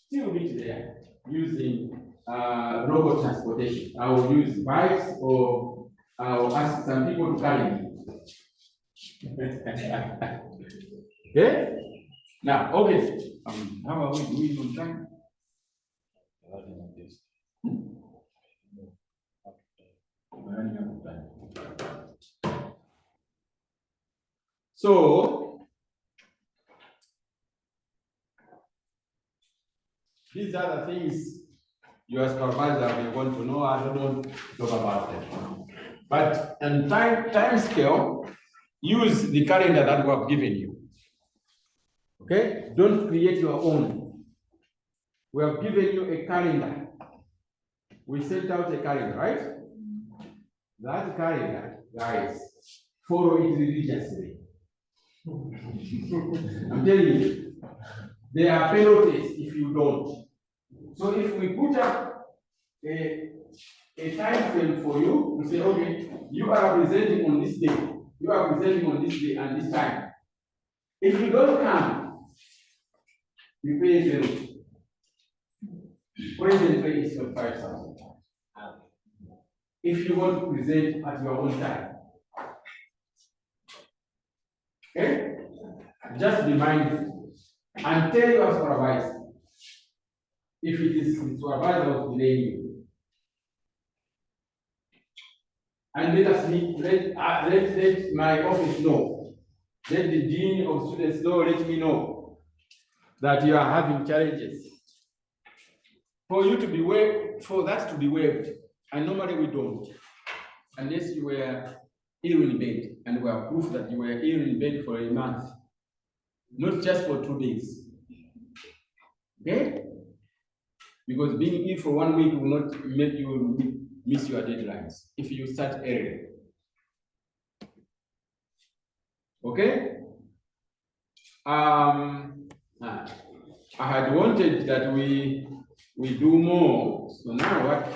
still reach there using local transportation. I will use bikes or I will ask some people to carry me. Okay? Now, okay. How are we doing on time? So, these are the things your supervisor will want to know. I don't want to talk about them. But in time scale, use the calendar that we have given you. Okay? Don't create your own. We have given you a calendar. We sent out a calendar, right? That calendar, guys, follow it religiously. I'm telling you, there are penalties if you don't. So if we put up a time frame for you, we say, okay, you are presenting on this day, you are presenting on this day and this time. If you don't come, you pay a penalty. Presently, it's not 5,000. If you want to present at your own time. Okay? Just be mindful and tell your supervisor if it is the supervisor who delaying you. And let my office know. Let the dean of students know, let me know that you are having challenges. For you to be waived, for that to be waived, and normally we don't, unless you were ill in bed, and we have proof that you were ill in bed for a month, not just for 2 days. Okay? Because being ill for 1 week will not make you miss your deadlines if you start early. Okay? I had wanted that we do more. So now what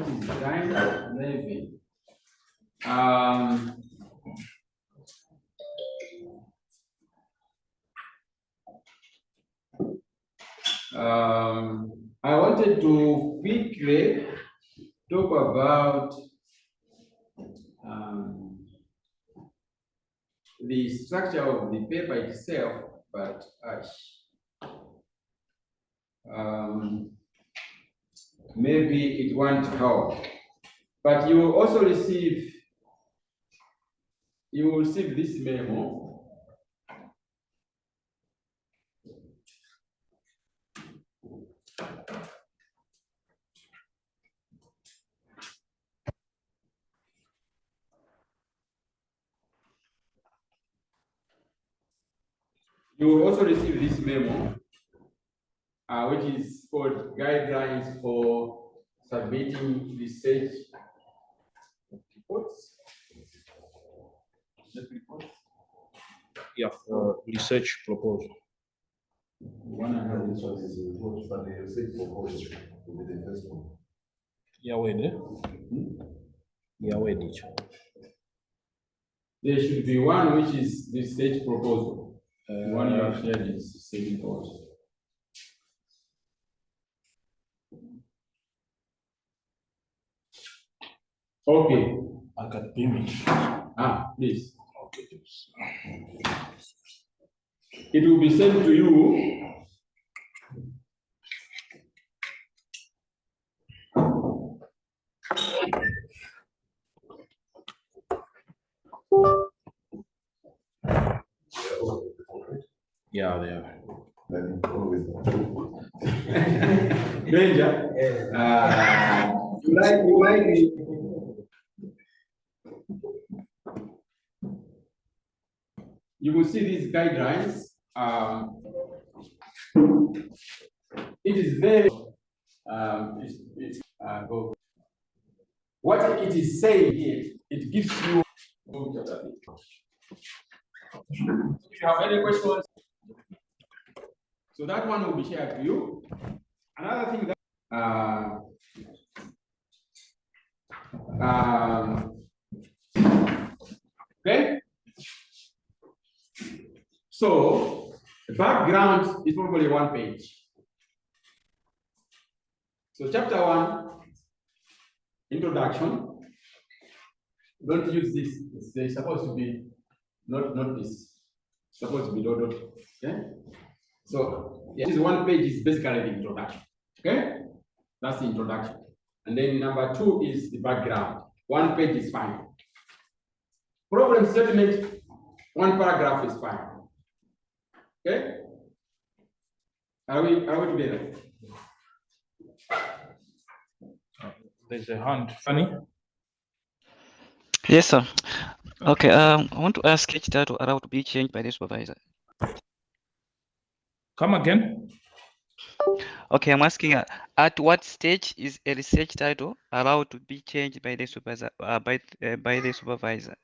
is time? 11. I wanted to quickly talk about the structure of the paper itself, but maybe it won't help. But you will also receive this memo. You will also receive this memo, which is called Guidelines for Submitting Research Reports. Yeah, research proposal. One of these ones is a report, but the research proposal will be the first one. Yeah, wait there. Yeah, wait, teacher. There should be one which is the research proposal. The one you have shared is saving cost. Okay. Academic. Please. Okay. It will be sent to you. Yeah, they are. Danger. You like it. You will see these guidelines. It is very what it is saying here, it gives you. If you have any questions, so that one will be shared to you. Another thing that okay. So the background is probably 1 page. So chapter 1, introduction. Don't use this. It's supposed to be not this. It's supposed to be dot. Okay. So this 1 page is basically the introduction. Okay, that's the introduction. And then number 2 is the background. 1 page is fine. Problem statement, 1 paragraph is fine. Okay. Are we together? There's a hand. Funny? Yes, sir. Okay, I want to ask each title allowed to be changed by the supervisor. Come again? Okay, I'm asking at what stage is a research title allowed to be changed by the supervisor? By the supervisor,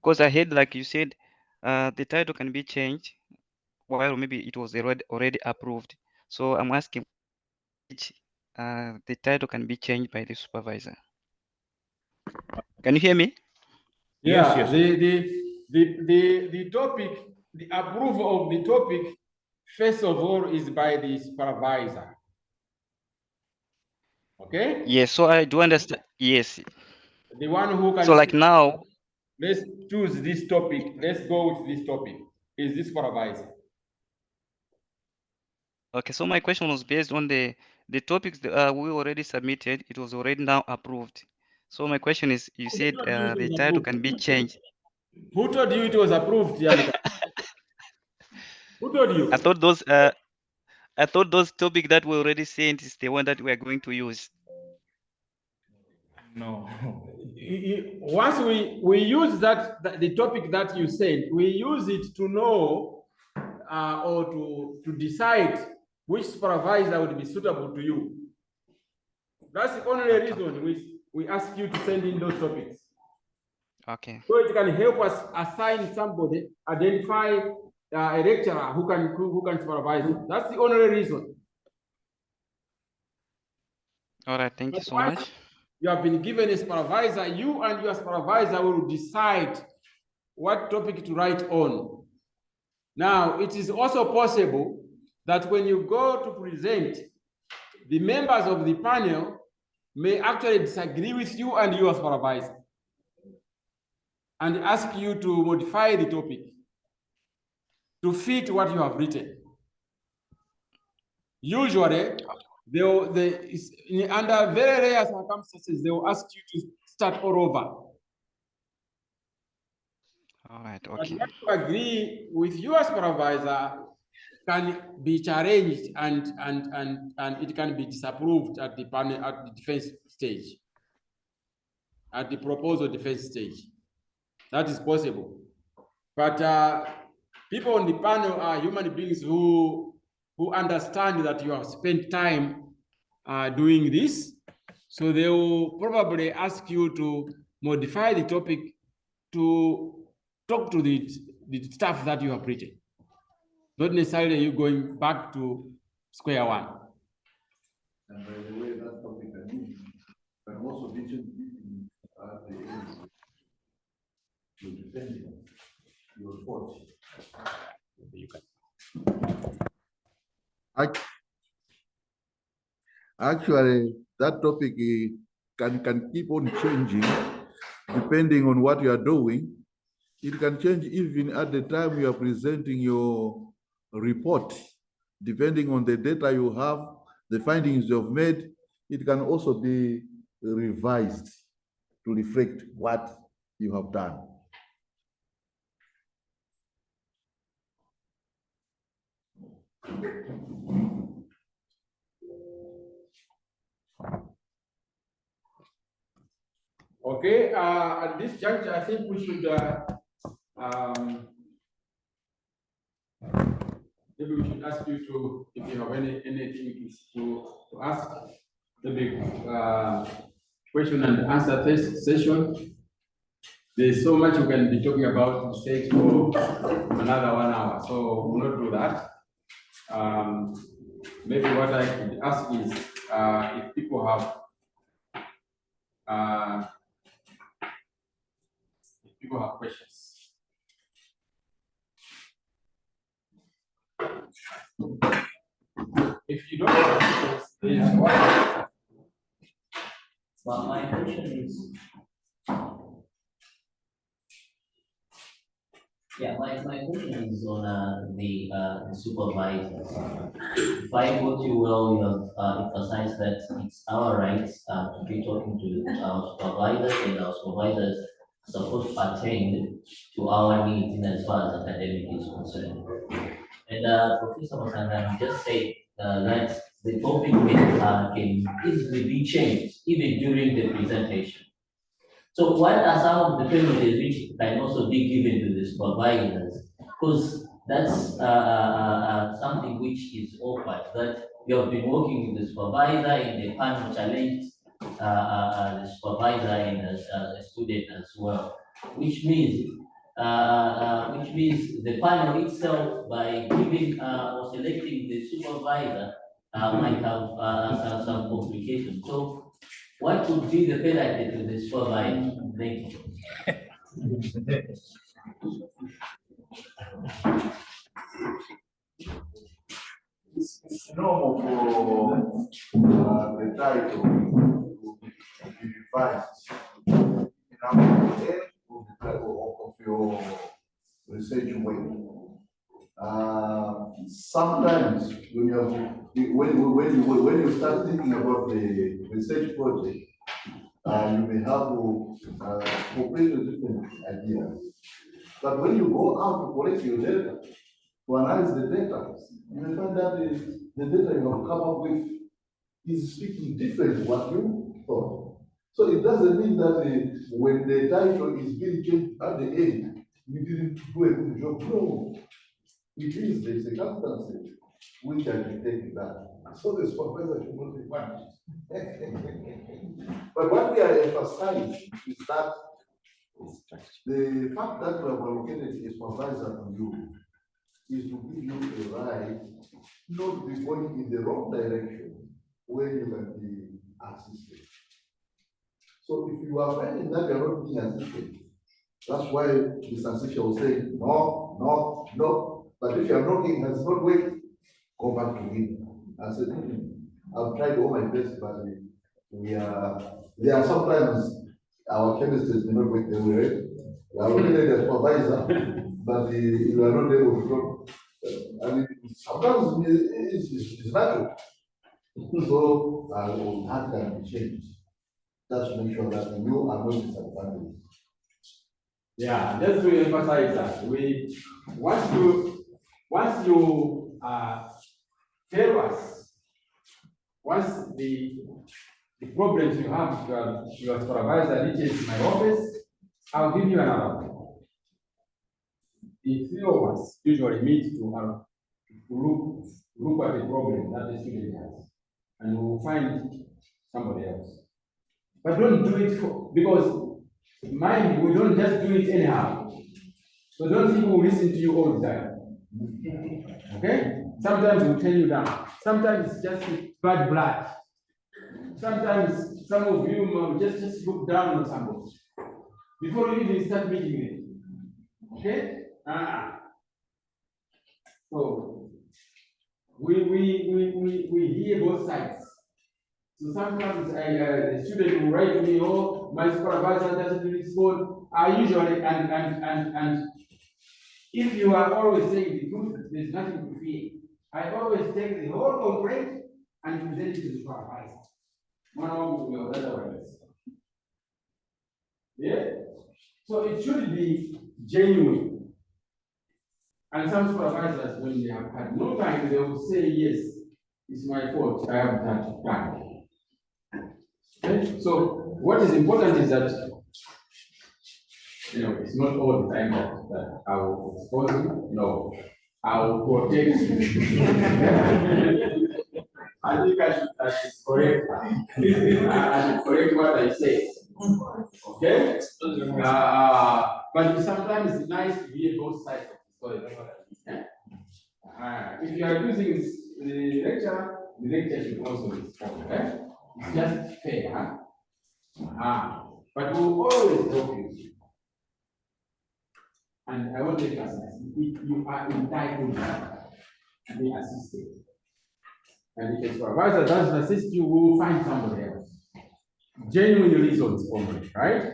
because I heard, like you said, the title can be changed while maybe it was already approved. So I'm asking, the title can be changed by the supervisor. Can you hear me? Yeah. Yes. The topic, the approval of the topic, first of all, is by the supervisor. Okay. Yes. So I do understand. Yes. The one who can. So like now. Let's choose this topic. Let's go with this topic. Is this supervisor? Okay, so my question was based on the topics that we already submitted. It was already now approved. So my question is, you said the title can be changed. Who told you it was approved, Yanika? Who told you? I thought those topics that were already sent is the one that we are going to use. No. Once we use the topic that you sent, we use it to know or to decide which supervisor would be suitable to you. That's the only reason we ask you to send in those topics. Okay. So it can help us assign somebody, identify a lecturer who can supervise it. That's the only reason. All right, thank you so much. You have been given a supervisor, you and your supervisor will decide what topic to write on. Now, it is also possible that when you go to present, the members of the panel may actually disagree with you and your supervisor and ask you to modify the topic to fit what you have written. Usually, under very rare circumstances, they will ask you to start all over. All right, okay. But to agree with your supervisor can be challenged and it can be disapproved at the panel, at the defense stage, at the proposal defense stage. That is possible. But people on the panel are human beings who understand that you have spent time doing this. So they will probably ask you to modify the topic to talk to the stuff that you have written. Not necessarily you going back to square one. And by the way, that topic can also be changed at the end, you're defending your report. Actually, that topic can keep on changing depending on what you are doing. It can change even at the time you are presenting your report, depending on the data you have, the findings you have made. It can also be revised to reflect what you have done. Okay, at this juncture, I think we should maybe we should ask you to, if you have anything to ask, maybe question and answer session. There's so much we can be talking about research for another 1 hour, so we'll not do that. Maybe what I could ask is if people have questions. If you don't have questions, please. Well, my question is, my question is on the supervisors. If I got you well, you have emphasized that it's our rights to be talking to our supervisors, and our supervisors are supposed to attend to our needs in as far as academic is concerned. And Professor Masangani just said that the topic can easily be changed even during the presentation. So what are some of the penalties which can also be given to the supervisors? Because that's something which is awkward, that you have been working with the supervisor and the panel challenged the supervisor and a student as well, which means the panel itself, by giving or selecting the supervisor, might have some complications. So what would be the penalty to the supervisor? Thank you. It's normal for the title to be revised at the end of the title of your research work. Sometimes when you start thinking about the research project, you may have completely different ideas. But when you go out to collect your data, to analyze the data, you will find that the data you have come up with is speaking different to what you thought. So it doesn't mean that when the title is being changed at the end, you didn't do a good job. No, it is the circumstances which are dictating that. So the supervisor should not be punished. But what we are emphasizing is that the fact that we have allocated a supervisor to you is to give you a right not to be going in the wrong direction where you can be assisted. So if you are finding that you are not being assisted, that's why the sensation will say no, no, no. But if you are knocking and it's not working, go back to him. I said, I've tried all my best, but there are sometimes our chemistry may not work the way. We are really the supervisor, but you are not able to talk. I mean, sometimes it's natural. So that can be changed. Just make sure that you are not disadvantaged. Yeah, just to emphasize that once you tell us, once the problems you have with your supervisor reaches my office, I'll give you another one. The three of us usually meet to look at the problem that the student has, and we'll find somebody else. But don't do it because mind, we don't just do it anyhow. So don't think we'll listen to you all the time. Okay? Sometimes we'll turn you down. Sometimes it's just bad blood. Sometimes some of you just look down on somebody. before you even start meeting them. Okay? So we hear both sides. So sometimes the student will write to me, oh, my supervisor doesn't respond. I usually and if you are always saying the truth, there's nothing to fear. I always take the whole complaint and present it to the supervisor. One of them will otherwise. Yeah? So it should be genuine. And some supervisors, when they have had no time, they will say, yes, it's my fault, I have done. Okay? So what is important is that, it's not all the time that I will expose you. No, I will protect you. I think I should correct. I should correct what I say. Okay? But sometimes it's nice to hear both sides of the story. That's what I mean. If you are using the lecture should also respond. Okay? It's just fair. But we'll always help you. And I want to emphasize, if you are entitled to be assisted, and if a supervisor doesn't assist you, we will find somebody else. Genuine reasons only, right?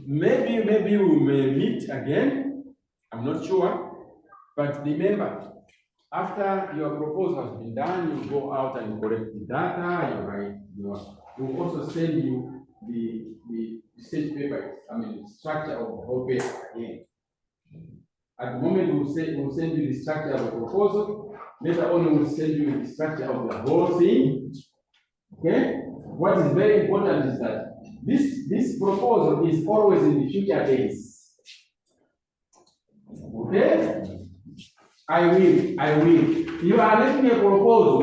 Maybe we may meet again. I'm not sure, but remember, after your proposal has been done, you go out and collect the data. You write. We'll also send you the research paper. I mean, the structure of the whole paper again. At the moment, we'll send you the structure of the proposal. Later on, we'll send you the structure of the whole thing. Okay? What is very important is that this proposal is always in the future days. Okay? I will. You are making a proposal.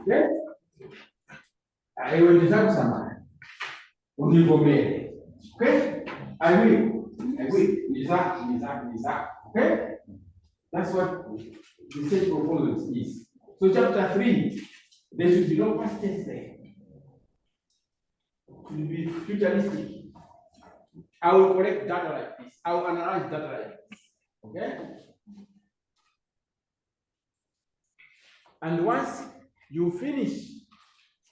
Okay? I will design something. Okay? I will. Exactly. Okay? That's what the research proposal is. So chapter 3, there should be no past tense there. It should be futuristic. I will collect data like this. I will analyze data like this. Okay? And once you finish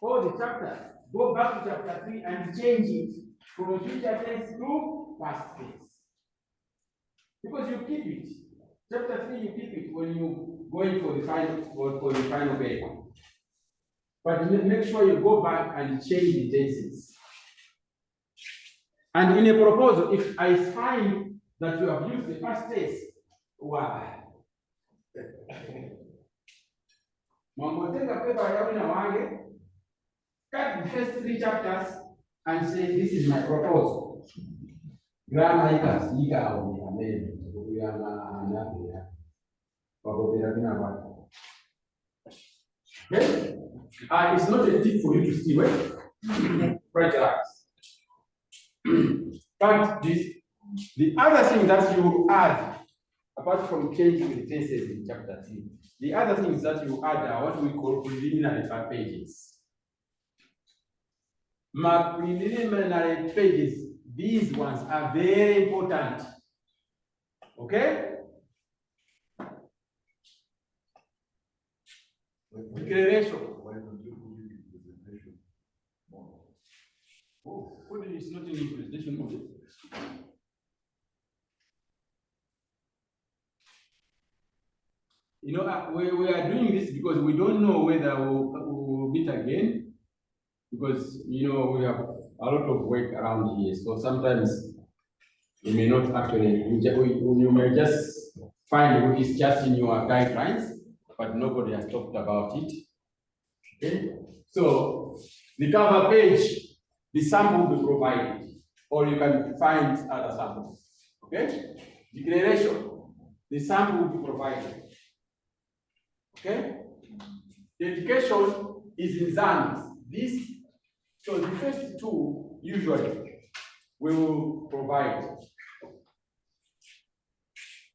all the chapters, go back to chapter 3 and change it from future tense to past tense. Because you keep it. Chapter 3, you keep it when you go in for the final paper. But make sure you go back and change the tenses. And in a proposal, if I find that you have used the past tense, why? Mamoteka paper yawina wange, cut the first 3 chapters and say, this is my proposal. Grammar ikasika au amen. Okay? It's not a tip for you to steal, right? But the other thing that you add, apart from changing the tenses in chapter 3, the other things that you add are what we call preliminary pages. My preliminary pages, these ones are very important. Okay? Declaration. Why don't you put it in presentation mode? Oh, what is not in presentation mode? We are doing this because we don't know whether we'll meet again. Because, we have a lot of work around here. So sometimes you may not actually, you may just find what is just in your guidelines, but nobody has talked about it. Okay? So the cover page, the sample will be provided, or you can find other samples. Okay? Declaration, the sample will be provided. Okay? The education is in exams. So the first 2 usually we will provide.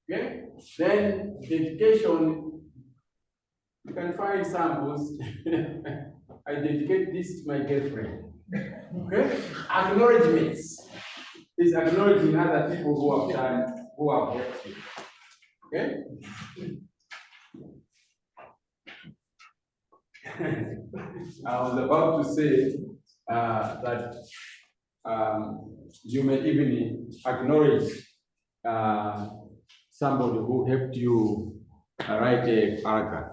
Okay? Then the education, you can find samples. I dedicate this to my girlfriend. Okay? Acknowledgements is acknowledging other people who have done, who have helped you. Okay? I was about to say that you may even acknowledge somebody who helped you write a paragraph.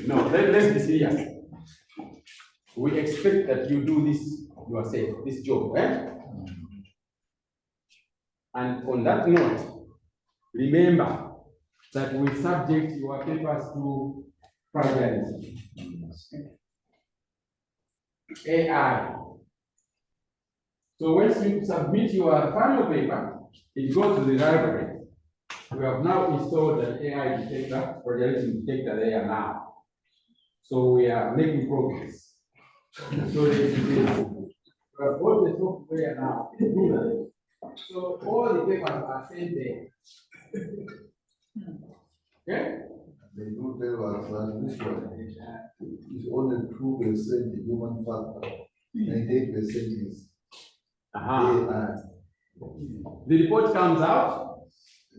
No, let's be serious. We expect that you do this yourself, this job, eh? And on that note, remember that we subject your papers to plagiarism. AI. So once you submit your final paper, it goes to the library. We have now installed an AI detector, plagiarism detector there now. So we are making progress. So we have got the software now. So all the papers are sent there. Okay? They do tell us that this one is only 2% human factor, 98% is AI. The report comes out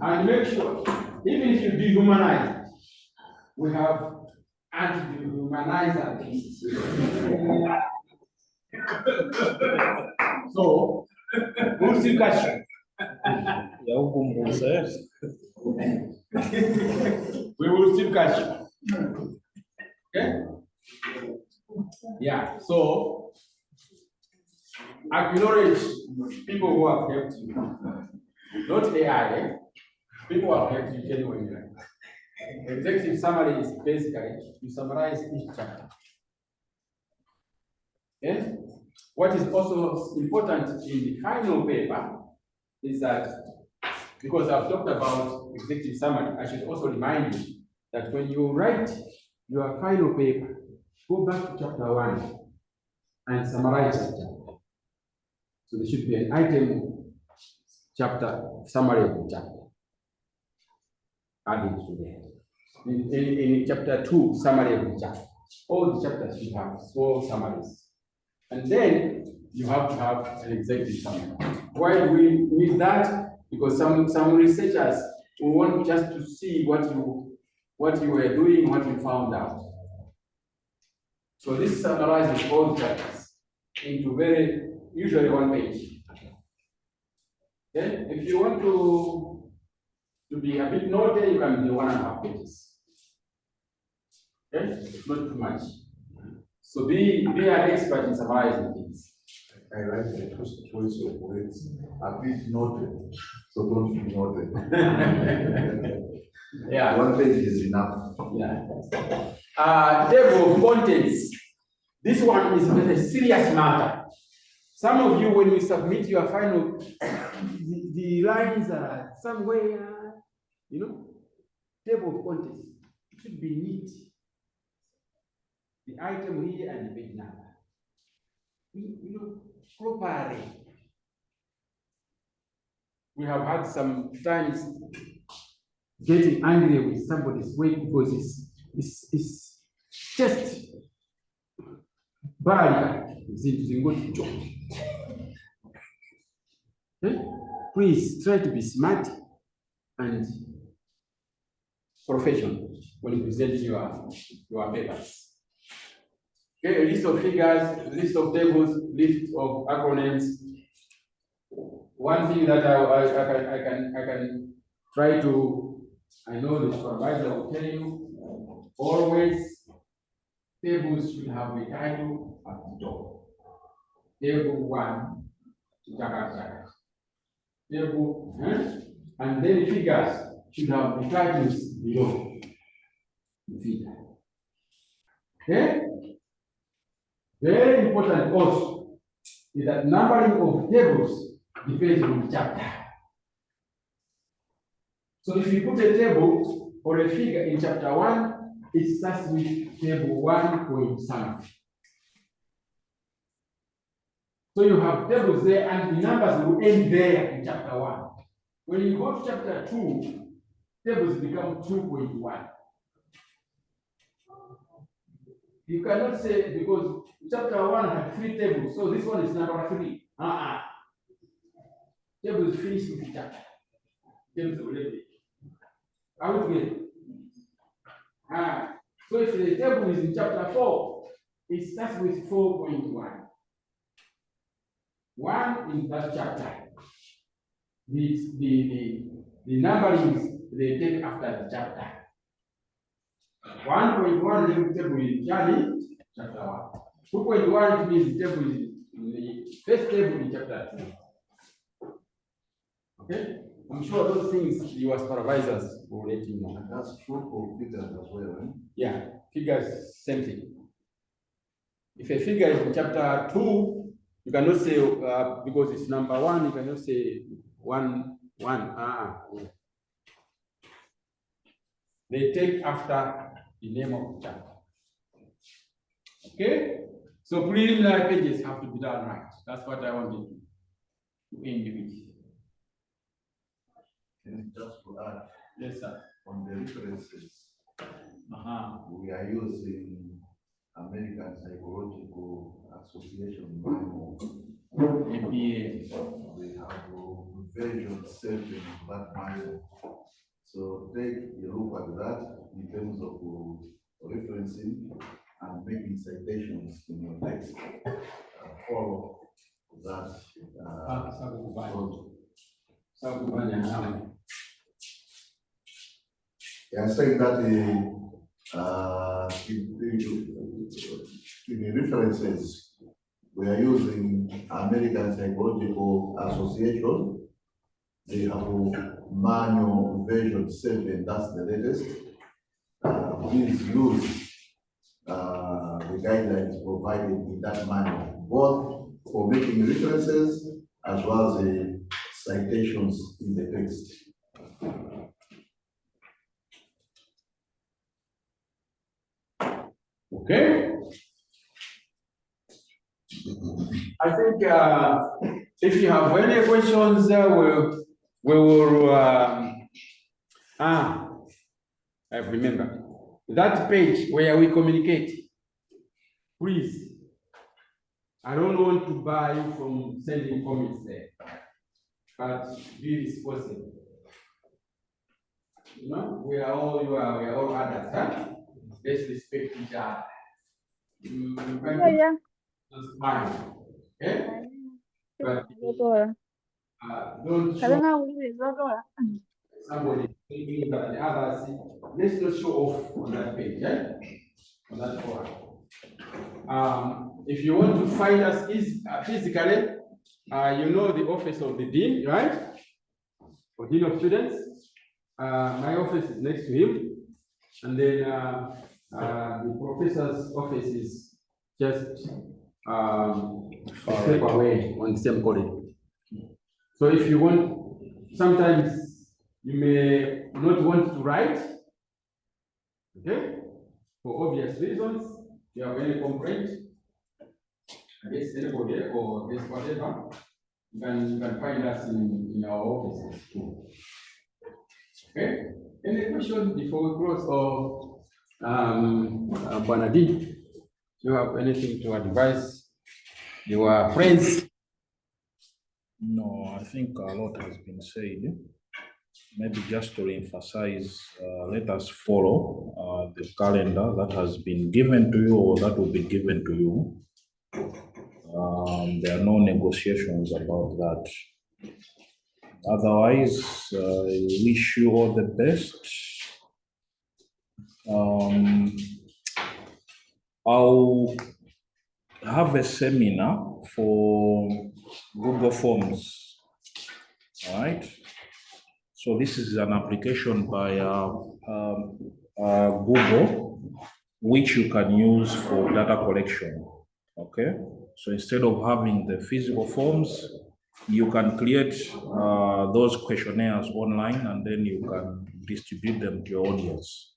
and make sure, even if you dehumanize, we have anti-dehumanizer. So, we'll see question. We will still catch you. Okay? Yeah, so acknowledge people who have helped you. Not AI, eh? People have helped you genuinely. Executive summary is basically you summarize each chapter. Okay? What is also important in the final paper is that, because I've talked about executive summary, I should also remind you that when you write your final paper, go back to chapter 1 and summarize that chapter. So there should be an item chapter summary of the chapter added to there. In chapter 2, summary of the chapter. All the chapters should have small summaries. And then you have to have an executive summary. Why do we need that? Because some researchers will want just to see what you were doing, what you found out. So this summarizes all the chapters into usually 1 page. Okay? If you want to be a bit naughty, you can do 1.5 pages. Okay? Not too much. So be an expert in summarizing things. I like the choice of words. A bit noted, so don't be noted. Yeah. 1 page is enough. Yeah. Table of contents. This one is a very serious matter. Some of you, when you submit your final, the lines are somewhere, table of contents. It should be neat. The item here and the page number. Properly. We have had some times getting angry with somebody's work because it's just barrier. Please try to be smart and professional when you present your papers. Okay, a list of figures, list of tables, list of acronyms. One thing that I can try to, I know the supervisor will tell you, always tables should have a title at the top. Table 1, table, and then figures should have the titles below the figure. Okay? Very important also is that numbering of tables depends on the chapter. So if you put a table or a figure in chapter 1, it starts with table 1 point something. So you have tables there and the numbers will end there in chapter 1. When you go to chapter 2, tables become 2.1. You cannot say because chapter 1 had 3 tables, so this one is number 3. Table is finished with the chapter. Tables already. Are we together? So if the table is in chapter 4, it starts with 4.1. 1 in that chapter. The numberings they take after the chapter. 1.1 level table is Charlie, chapter 1. 2.1 means the table is the first table in chapter 2. Okay? I'm sure those things your supervisors will let you know. And that's true for figures as well, right? Yeah, figures, same thing. If a figure is in chapter 2, you cannot say because it's number 1, you cannot say 1. They take after the name of the chapter. Okay? So preliminary pages have to be done right. That's what I wanted to end with. And just to add, Yes, sir. on the references, we are using American Psychological Association manual. APA. We have version 7 of that manual. So take a look at that in terms of referencing and making citations in your text. Follow that. They are saying that in the references, we are using American Psychological Association. They have manual version 7, that's the latest. Please use the guidelines provided in that manual, both for making references as well as the citations in the text. Okay. I think if you have any questions, we will. I remember that page where we communicate. Please, I don't want to buy you from sending comments there, but this is possible. You know, we are all others, huh? Let's respect each other. You can just smile, okay? But don't show somebody thinking that the others. Let's not show off on that page, yeah? On that forum. If you want to find us physically, you know the office of the dean, right? Or dean of students. My office is next to him, and then the professor's office is just step away on the same corridor. So if you want, sometimes you may not want to write, okay? For obvious reasons, if you have any complaint against anybody or against whatever, you can find us in our offices too. Okay? Any questions before we close, or Banadi, do you have anything to advise your friends? No, I think a lot has been said. Maybe just to emphasize, let us follow the calendar that has been given to you or that will be given to you. There are no negotiations about that. Otherwise, I wish you all the best. I'll have a seminar for Google Forms, all right? So this is an application by Google, which you can use for data collection, okay? So instead of having the physical forms, you can create those questionnaires online and then you can distribute them to your audience.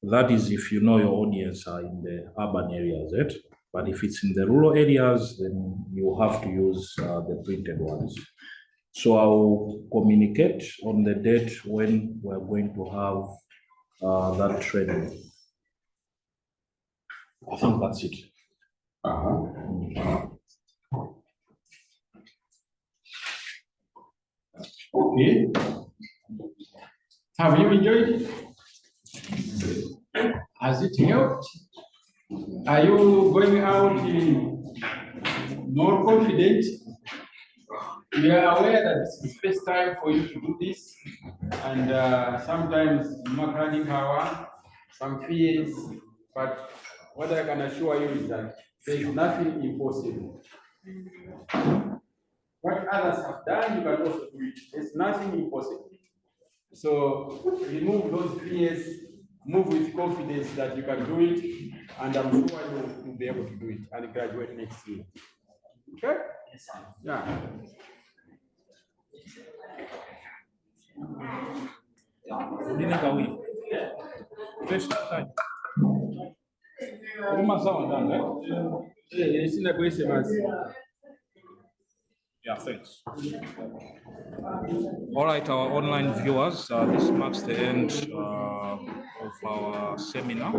That is if you know your audience are in the urban areas, right? But if it's in the rural areas, then you have to use the printed ones. So I'll communicate on the date when we're going to have that training. I think that's it. Okay. Have you enjoyed it? Has it helped? Are you going out more confident? We are aware that this is the first time for you to do this, and sometimes Makani power, some fears, but what I can assure you is that there is nothing impossible. What others have done, you can also do it. There's nothing impossible. So remove those fears, move with confidence that you can do it, and I'm sure you'll be able to do it and graduate next year. Okay? Yes, sir. Yeah. First time. Yeah, thanks. All right, our online viewers, this marks the end of our seminar.